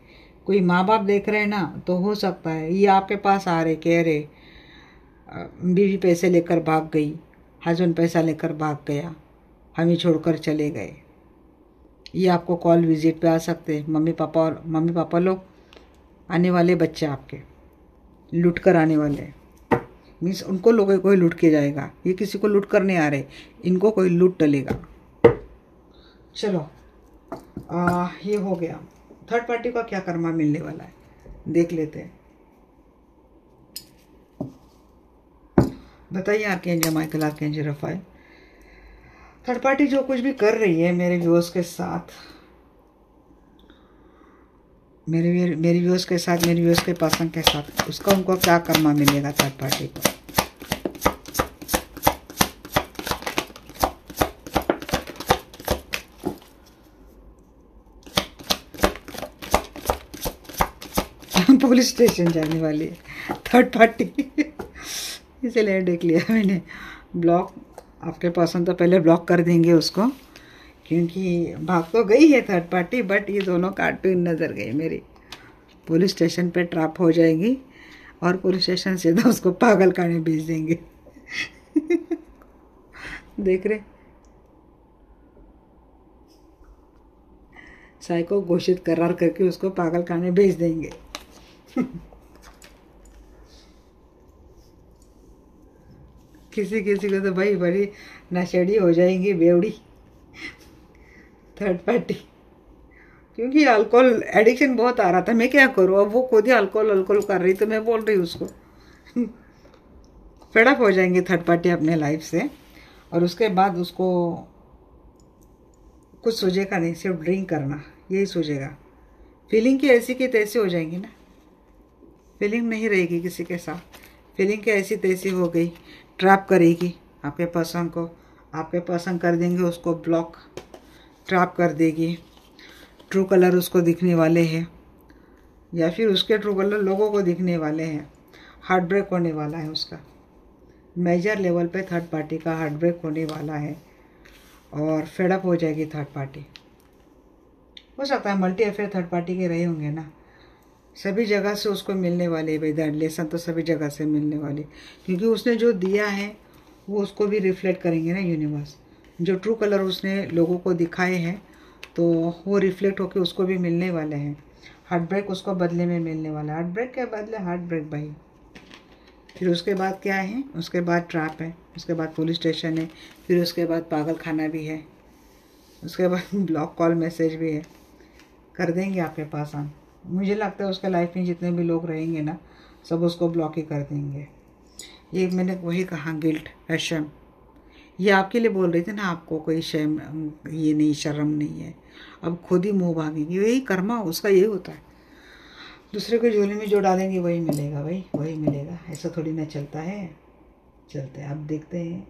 कोई माँ बाप देख रहे हैं ना, तो हो सकता है ये आपके पास आ रहे, कह रहे बीवी पैसे लेकर भाग गई, हस्बैंड पैसा लेकर भाग गया, हमें छोड़कर चले गए। ये आपको कॉल विजिट पे आ सकते हैं। मम्मी पापा लोग आने वाले, बच्चे आपके लूट कर आने वाले, मीन्स उनको लोगों कोई लूट के जाएगा। ये किसी को लूट करने आ रहे, इनको कोई लूट डलेगा। चलो ये हो गया। थर्ड पार्टी का क्या कर्मा मिलने वाला है देख लेते हैं। बताइए archangel Michael, archangel Raphael, third party जो कुछ भी कर रही है मेरे व्यूअर्स के साथ, मेरे व्यूअर्स के साथ, मेरे व्यूअर्स के पर्सन के साथ, उसका उनको क्या कर्मा मिलेगा थर्ड पार्टी को। पुलिस स्टेशन जाने वाली है थर्ड पार्टी इसीलिए देख लिया मैंने। ब्लॉक आपके पर्सन तो पहले ब्लॉक कर देंगे उसको, क्योंकि भाग तो गई है थर्ड पार्टी, बट ये दोनों कार्टून नज़र गई मेरी। पुलिस स्टेशन पे ट्रैप हो जाएगी और पुलिस स्टेशन सीधा उसको पागल खाने भेज देंगे देख रहे, साइको घोषित करार करके उसको पागल खाने भेज देंगे किसी किसी को तो भाई बड़ी नशेड़ी हो जाएंगी, बेवड़ी थर्ड पार्टी, क्योंकि अल्कोहल एडिक्शन बहुत आ रहा था। मैं क्या करूँ, अब वो खुद ही अल्कोहल कर रही, तो मैं बोल रही हूँ उसको फेडअप हो जाएंगे थर्ड पार्टी अपने लाइफ से। और उसके बाद उसको कुछ सोचेगा नहीं, सिर्फ ड्रिंक करना यही सोचेगा। फीलिंग की ऐसी की तैसी हो जाएंगी ना, फीलिंग नहीं रहेगी किसी के साथ, फीलिंग की ऐसी तैसी हो गई, ट्रैप करेगी आपके पर्सन को, आपके पर्सन कर देंगे उसको ब्लॉक, ट्रैप कर देगी। ट्रू कलर उसको दिखने वाले हैं, या फिर उसके ट्रू कलर लोगों को दिखने वाले हैं। हार्ट ब्रेक होने वाला है उसका, मेजर लेवल पे थर्ड पार्टी का हार्ट ब्रेक होने वाला है और फेडअप हो जाएगी थर्ड पार्टी। हो सकता है मल्टी अफेयर थर्ड पार्टी के रहे होंगे ना, सभी जगह से उसको मिलने वाले भाई, दैट लेसन तो सभी जगह से मिलने वाले, क्योंकि उसने जो दिया है वो उसको भी रिफ्लेक्ट करेंगे ना यूनिवर्स। जो ट्रू कलर उसने लोगों को दिखाए हैं तो वो रिफ्लेक्ट होकर उसको भी मिलने वाले हैं। हार्ट ब्रेक उसको बदले में मिलने वाला है, हार्ट ब्रेक के बदले हार्ट ब्रेक भाई। फिर उसके बाद क्या है, उसके बाद ट्रैप है, उसके बाद पुलिस स्टेशन है, फिर उसके बाद पागल खाना भी है, उसके बाद ब्लॉक कॉल मैसेज भी है, कर देंगे आपके पास हम। मुझे लगता है उसके लाइफ में जितने भी लोग रहेंगे ना, सब उसको ब्लॉक ही कर देंगे। ये मैंने वही कहा, गिल्ट है, शर्म, ये आपके लिए बोल रही थी ना, आपको कोई शर्म ये नहीं, शर्म नहीं है, अब खुद ही मुँह भागेंगे। यही कर्मा उसका यही होता है, दूसरे को झोली में जो डालेंगे वही मिलेगा भाई, वही मिलेगा। ऐसा थोड़ी ना चलता है, चलते हैं अब देखते हैं।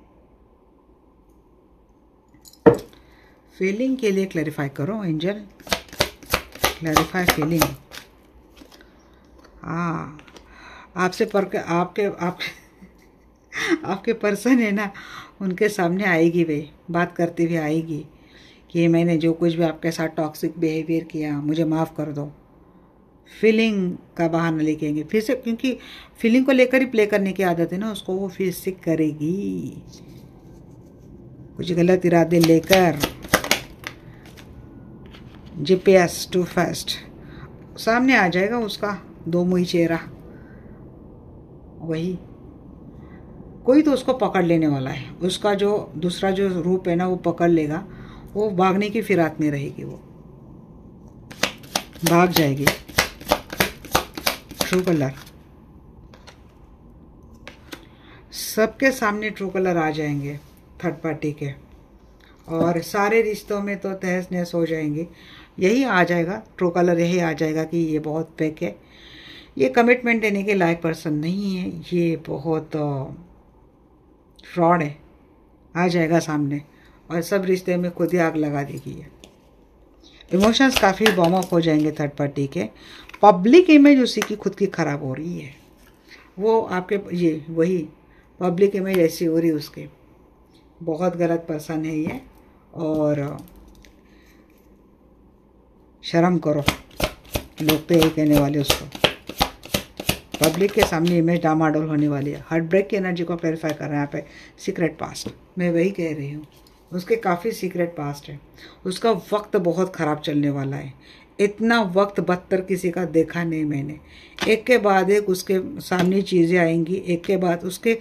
फीलिंग के लिए क्लैरिफाई करो एंजल, क्लैरिफाई फीलिंग। हाँ, आपसे आपके पर्सन है ना, उनके सामने आएगी भाई, बात करते हुए आएगी कि मैंने जो कुछ भी आपके साथ टॉक्सिक बिहेवियर किया मुझे माफ़ कर दो। फीलिंग का बहाना लेके आएंगे फिर से, क्योंकि फीलिंग को लेकर ही प्ले करने की आदत है ना उसको, वो फिर से करेगी कुछ गलत इरादे लेकर। जीपीएस टू फास्ट सामने आ जाएगा उसका दो मुही चेहरा, वही कोई तो उसको पकड़ लेने वाला है। उसका जो दूसरा जो रूप है ना वो पकड़ लेगा, वो भागने की फिराक में रहेगी, वो भाग जाएगी। ट्रू कलर सबके सामने ट्रू कलर आ जाएंगे थर्ड पार्टी के, और सारे रिश्तों में तो तहस नहस हो जाएंगे। यही आ जाएगा ट्रू कलर, यही आ जाएगा कि ये बहुत फेक है, ये कमिटमेंट देने के लायक पर्सन नहीं है, ये बहुत फ्रॉड है, आ जाएगा सामने और सब रिश्ते में खुद ही आग लगा देगी ये। इमोशंस काफ़ी बॉम अप हो जाएंगे थर्ड पार्टी के। पब्लिक इमेज उसी की खुद की ख़राब हो रही है, वो आपके ये वही पब्लिक इमेज ऐसी हो रही है उसकी। बहुत गलत पर्सन है ये, और शर्म करो, लोग तो यही कहने वाले उसको। पब्लिक के सामने इमेज डामाडोल होने वाली है। हार्ट ब्रेक की एनर्जी को क्लैरिफाई कर रहे हैं यहाँ पे। सीक्रेट पास्ट, मैं वही कह रही हूँ, उसके काफ़ी सीक्रेट पास्ट है। उसका वक्त बहुत ख़राब चलने वाला है। इतना वक्त बदतर किसी का देखा नहीं मैंने। एक के बाद एक उसके सामने चीज़ें आएंगी, एक के बाद उसके।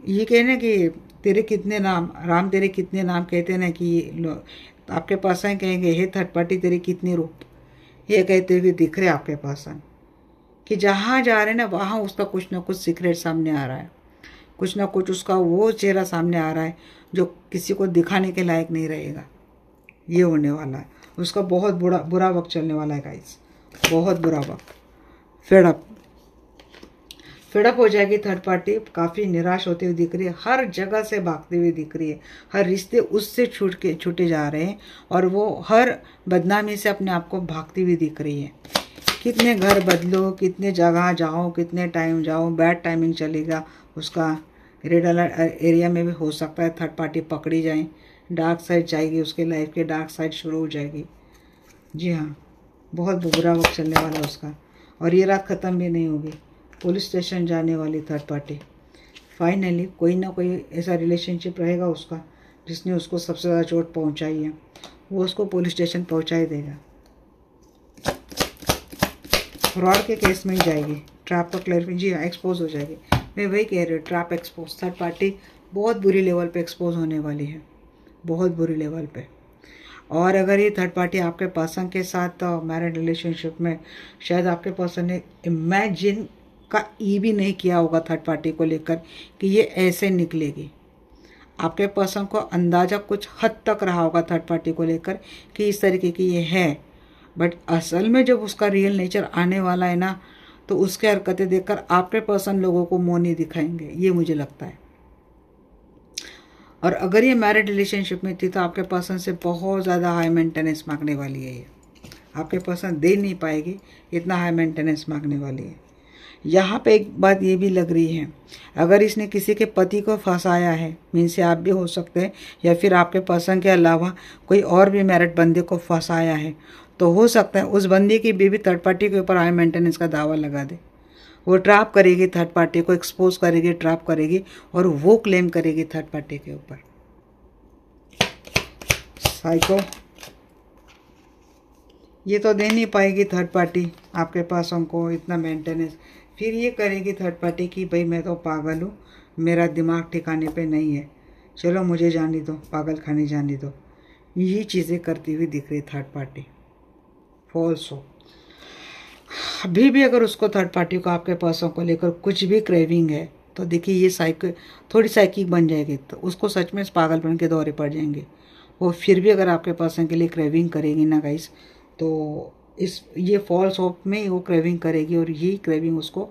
ये कहना कि तेरे कितने नाम, राम तेरे कितने नाम, कहते ना कि आपके पास आए कहेंगे हे थर्ड पार्टी तेरे कितने रूप, ये कहते हुए दिख रहे आपके पास कि जहाँ जा रहे हैं ना वहाँ उसका कुछ ना कुछ सीक्रेट सामने आ रहा है, कुछ ना कुछ उसका वो चेहरा सामने आ रहा है जो किसी को दिखाने के लायक नहीं रहेगा। ये होने वाला है उसका। बहुत बुरा वक्त चलने वाला है गाइस, बहुत बुरा वक्त। फेडअप हो जाएगी थर्ड पार्टी। काफ़ी निराश होती हुई दिख रही है, हर जगह से भागती हुई दिख रही है। हर रिश्ते उससे छूटे जा रहे हैं, और वो हर बदनामी से अपने आप को भागती हुई दिख रही है। कितने घर बदलो, कितने जगह जाओ, कितने टाइम जाओ, बैड टाइमिंग चलेगा उसका। रेड अलर्ट एरिया में भी हो सकता है थर्ड पार्टी पकड़ी जाए, डार्क साइड जाएगी, उसके लाइफ के डार्क साइड शुरू हो जाएगी। जी हाँ, बहुत बुरा वक्त चलने वाला उसका, और ये रात ख़त्म भी नहीं होगी। पुलिस स्टेशन जाने वाली थर्ड पार्टी। फाइनली कोई ना कोई ऐसा रिलेशनशिप रहेगा उसका जिसने उसको सबसे ज़्यादा चोट पहुंचाई है, वो उसको पुलिस स्टेशन पहुंचा ही देगा। फ्रॉड के केस में ही जाएगी, ट्रैप का क्लैरिफिकेशन। जी हाँ, एक्सपोज हो जाएगी। मैं वही कह रही हूँ, ट्रैप एक्सपोज। थर्ड पार्टी बहुत बुरी लेवल पे एक्सपोज होने वाली है, बहुत बुरी लेवल पे। और अगर ये थर्ड पार्टी आपके पर्सन के साथ मैरिड रिलेशनशिप में, शायद आपके पर्सन ने इमेजिन का ई भी नहीं किया होगा थर्ड पार्टी को लेकर कि ये ऐसे निकलेगी। आपके पर्सन को अंदाज़ा कुछ हद तक रहा होगा थर्ड पार्टी को लेकर कि इस तरीके की ये है, बट असल में जब उसका रियल नेचर आने वाला है ना, तो उसके हरकतें देखकर आपके पर्सन लोगों को मुंह नहीं दिखाएंगे, ये मुझे लगता है। और अगर ये मैरिड रिलेशनशिप में थी तो आपके पर्सन से बहुत ज़्यादा हाई मेंटेनेंस मांगने वाली है। ये आपके पर्सन दे नहीं पाएगी, इतना हाई मेंटेनेंस मांगने वाली है। यहाँ पे एक बात ये भी लग रही है, अगर इसने किसी के पति को फंसाया है, मीन से आप भी हो सकते हैं, या फिर आपके पर्सन के अलावा कोई और भी मैरिड बंदे को फंसाया है, तो हो सकता है उस बंदी की बीवी थर्ड पार्टी के ऊपर हाई मेंटेनेंस का दावा लगा दे। वो ट्रैप करेगी थर्ड पार्टी को, एक्सपोज करेगी, ट्रैप करेगी, और वो क्लेम करेगी थर्ड पार्टी के ऊपर। साइको, ये तो दे नहीं पाएगी थर्ड पार्टी आपके पास हमको इतना मेंटेनेंस। फिर ये करेगी थर्ड पार्टी की भाई मैं तो पागल हूँ, मेरा दिमाग ठिकाने पे नहीं है, चलो मुझे जाने दो, पागल खाने जाने दो। यही चीज़ें करती हुई दिख रही थर्ड पार्टी। फॉल्स हो। अभी भी अगर उसको थर्ड पार्टी को आपके पर्सन को लेकर कुछ भी क्रेविंग है, तो देखिए ये साइको थोड़ी साइकिक बन जाएगी, तो उसको सच में पागलपन के दौरे पड़ जाएंगे। वो फिर भी अगर आपके पर्सन के लिए क्रेविंग करेगी ना गाइस, तो ये फॉल्स होप में वो क्रेविंग करेगी, और यही क्रेविंग उसको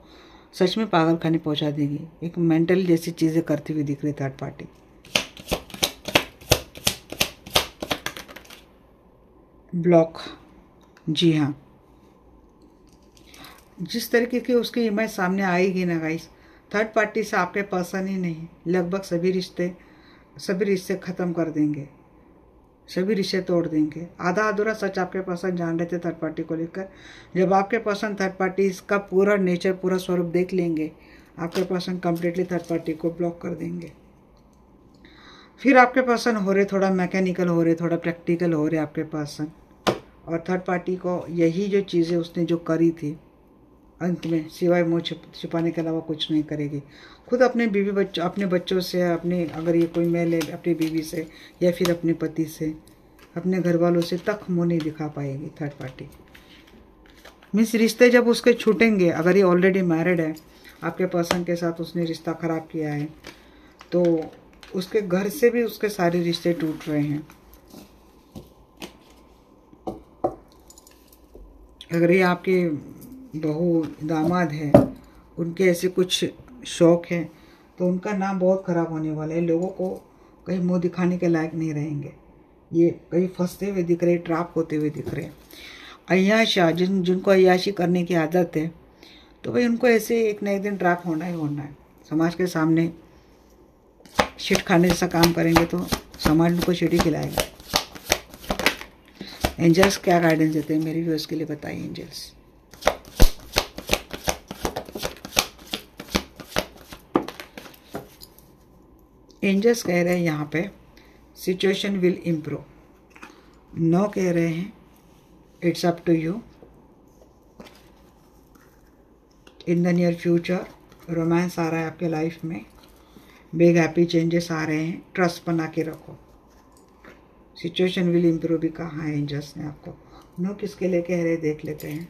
सच में पागल खाने पहुंचा देगी। एक मेंटल जैसी चीज़ें करती हुई दिख रही थर्ड पार्टी। ब्लॉक, जी हाँ, जिस तरीके की उसकी इमेज सामने आएगी ना गाइस, थर्ड पार्टी से आपके पर्सन ही नहीं, लगभग सभी रिश्ते ख़त्म कर देंगे, सभी रिश्ते तोड़ देंगे। आधा अधूरा सच आपके पर्सन जान रहे थे थर्ड पार्टी को लेकर। जब आपके पर्सन थर्ड पार्टी इसका पूरा नेचर, पूरा स्वरूप देख लेंगे, आपके पर्सन कंप्लीटली थर्ड पार्टी को ब्लॉक कर देंगे। फिर आपके पर्सन हो रहे थोड़ा मैकेनिकल, हो रहे थोड़ा प्रैक्टिकल, हो रहे आपके पर्सन। और थर्ड पार्टी को यही जो चीज़ें उसने जो करी थी, अंत में सिवाय मुँह छुपाने के अलावा कुछ नहीं करेगी। खुद अपने अपने बच्चों से, अपने अगर ये कोई मेल है अपनी बीवी से, या फिर अपने पति से, अपने घर वालों से तक मुँह नहीं दिखा पाएगी थर्ड पार्टी। मीन्स रिश्ते जब उसके छूटेंगे, अगर ये ऑलरेडी मैरिड है, आपके पर्सन के साथ उसने रिश्ता ख़राब किया है, तो उसके घर से भी उसके सारे रिश्ते टूट रहे हैं। अगर ये आपके बहू दामाद है, उनके ऐसे कुछ शौक हैं, तो उनका नाम बहुत ख़राब होने वाला है। लोगों को कहीं मुंह दिखाने के लायक नहीं रहेंगे। ये कहीं फंसते हुए दिख रहे, ट्रैप होते हुए दिख रहे। अय्याशा, जिनको अय्याशी करने की आदत है, तो भाई उनको ऐसे एक ना एक दिन ट्रैप होना ही होना है। समाज के सामने शिट खाने जैसा काम करेंगे तो समाज उनको शिट ही खिलाएगा। एंजल्स क्या गाइडेंस देते हैं मेरी व्यूअर्स के लिए, बताइए एंजल्स। एंजल्स कह रहे हैं यहाँ पे सिचुएशन विल इम्प्रूव। नो कह रहे हैं it's up to you. In the near future romance आ रहा है आपके लाइफ में, बिग हैप्पी चेंजेस आ रहे हैं, ट्रस्ट बना के रखो। सिचुएशन विल इम्प्रूव भी कहा है एंजल्स ने आपको। नो किसके लिए कह रहे हैं देख लेते हैं।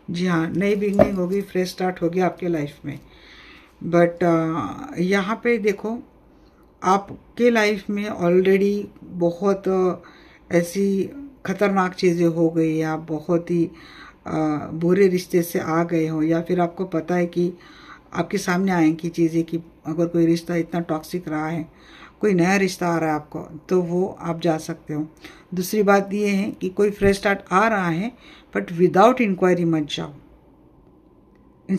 जी हाँ, नई बिगनिंग होगी, फ्रेश स्टार्ट होगी आपके लाइफ में। बट यहाँ पे देखो, आपके लाइफ में ऑलरेडी बहुत ऐसी खतरनाक चीज़ें हो गई, आप बहुत ही बुरे रिश्ते से आ गए हो, या फिर आपको पता है कि आपके सामने आएंगी चीज़ें कि अगर कोई रिश्ता इतना टॉक्सिक रहा है, कोई नया रिश्ता आ रहा है आपको, तो वो आप जा सकते हो। दूसरी बात ये है कि कोई फ्रेश स्टार्ट आ रहा है, बट विदाउट इंक्वायरी मत जाओ।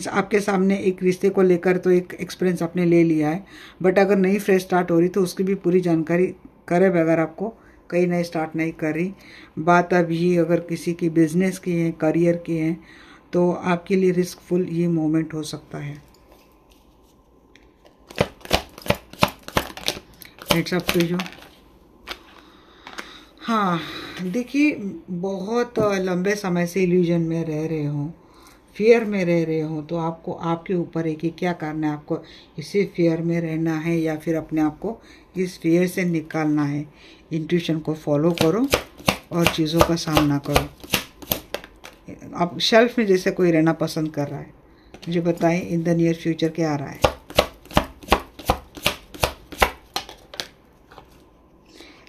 आपके सामने एक रिश्ते को लेकर तो एक एक्सपीरियंस आपने ले लिया है, बट अगर नई फ्रेश स्टार्ट हो रही तो उसकी भी पूरी जानकारी करे बगैर आपको कहीं नई स्टार्ट नहीं कर रही। बात अभी अगर किसी की बिजनेस की है, करियर की है, तो आपके लिए रिस्कफुल ये मोमेंट हो सकता है। It's up to you. हाँ देखिए, बहुत लंबे समय से इल्यूजन में रह रहे हो, फियर में रह रहे हो, तो आपको आपके ऊपर है कि क्या करना है। आपको इसी फियर में रहना है या फिर अपने आप को इस फियर से निकालना है। इंट्यूशन को फॉलो करो और चीज़ों का सामना करो। आप शेल्फ में जैसे कोई रहना पसंद कर रहा है, मुझे बताएं इन द नियर फ्यूचर क्या आ रहा है।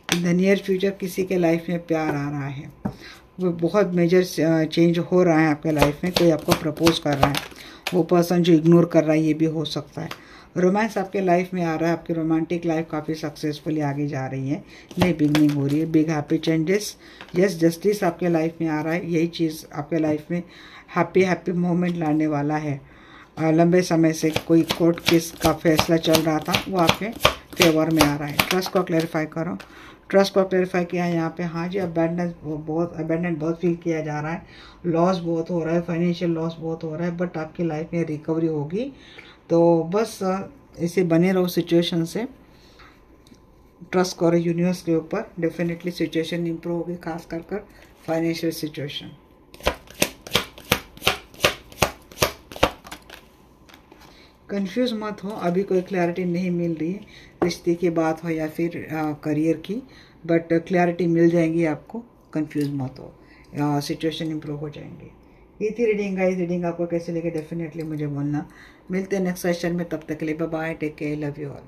इन द नियर फ्यूचर किसी के लाइफ में प्यार आ रहा है, वो बहुत मेजर चेंज हो रहा है आपके लाइफ में। कोई आपको प्रपोज कर रहा है, वो पर्सन जो इग्नोर कर रहा है ये भी हो सकता है। रोमांस आपके लाइफ में आ रहा है, आपकी रोमांटिक लाइफ काफ़ी सक्सेसफुली आगे जा रही है, नई बिगनिंग हो रही है, big happy changes. Yes, justice आपके लाइफ में आ रहा है, यही चीज़ आपके लाइफ में हैप्पी मोमेंट लाने वाला है। लंबे समय से कोई कोर्ट केस का फैसला चल रहा था, वो आपके फेवर में आ रहा है। ट्रस्ट को क्लैरिफाई करो। ट्रस्ट को क्लैरिफाई किया है यहाँ पे। हाँ जी, अबेंडेंस बहुत फील किया जा रहा है, लॉस बहुत हो रहा है, फाइनेंशियल लॉस बहुत हो रहा है, बट आपकी लाइफ में रिकवरी होगी। तो बस ऐसे बने रहो सिचुएशन से, ट्रस्ट करो यूनिवर्स के ऊपर, डेफिनेटली सिचुएशन इंप्रूव होगी, खास कर फाइनेंशियल सिचुएशन। कंफ्यूज मत हो, अभी कोई क्लैरिटी नहीं मिल रही है, रिश्ते की बात हो या फिर करियर की, बट क्लैरिटी मिल जाएगी आपको। कंफ्यूज मत हो, सिचुएशन इंप्रूव हो जाएंगे। ये थी रीडिंग गाइस। रीडिंग आपको कैसे लगे डेफिनेटली मुझे बोलना। मिलते हैं नेक्स्ट सेशन में, तब तक के लिए bye bye, take care, love you all.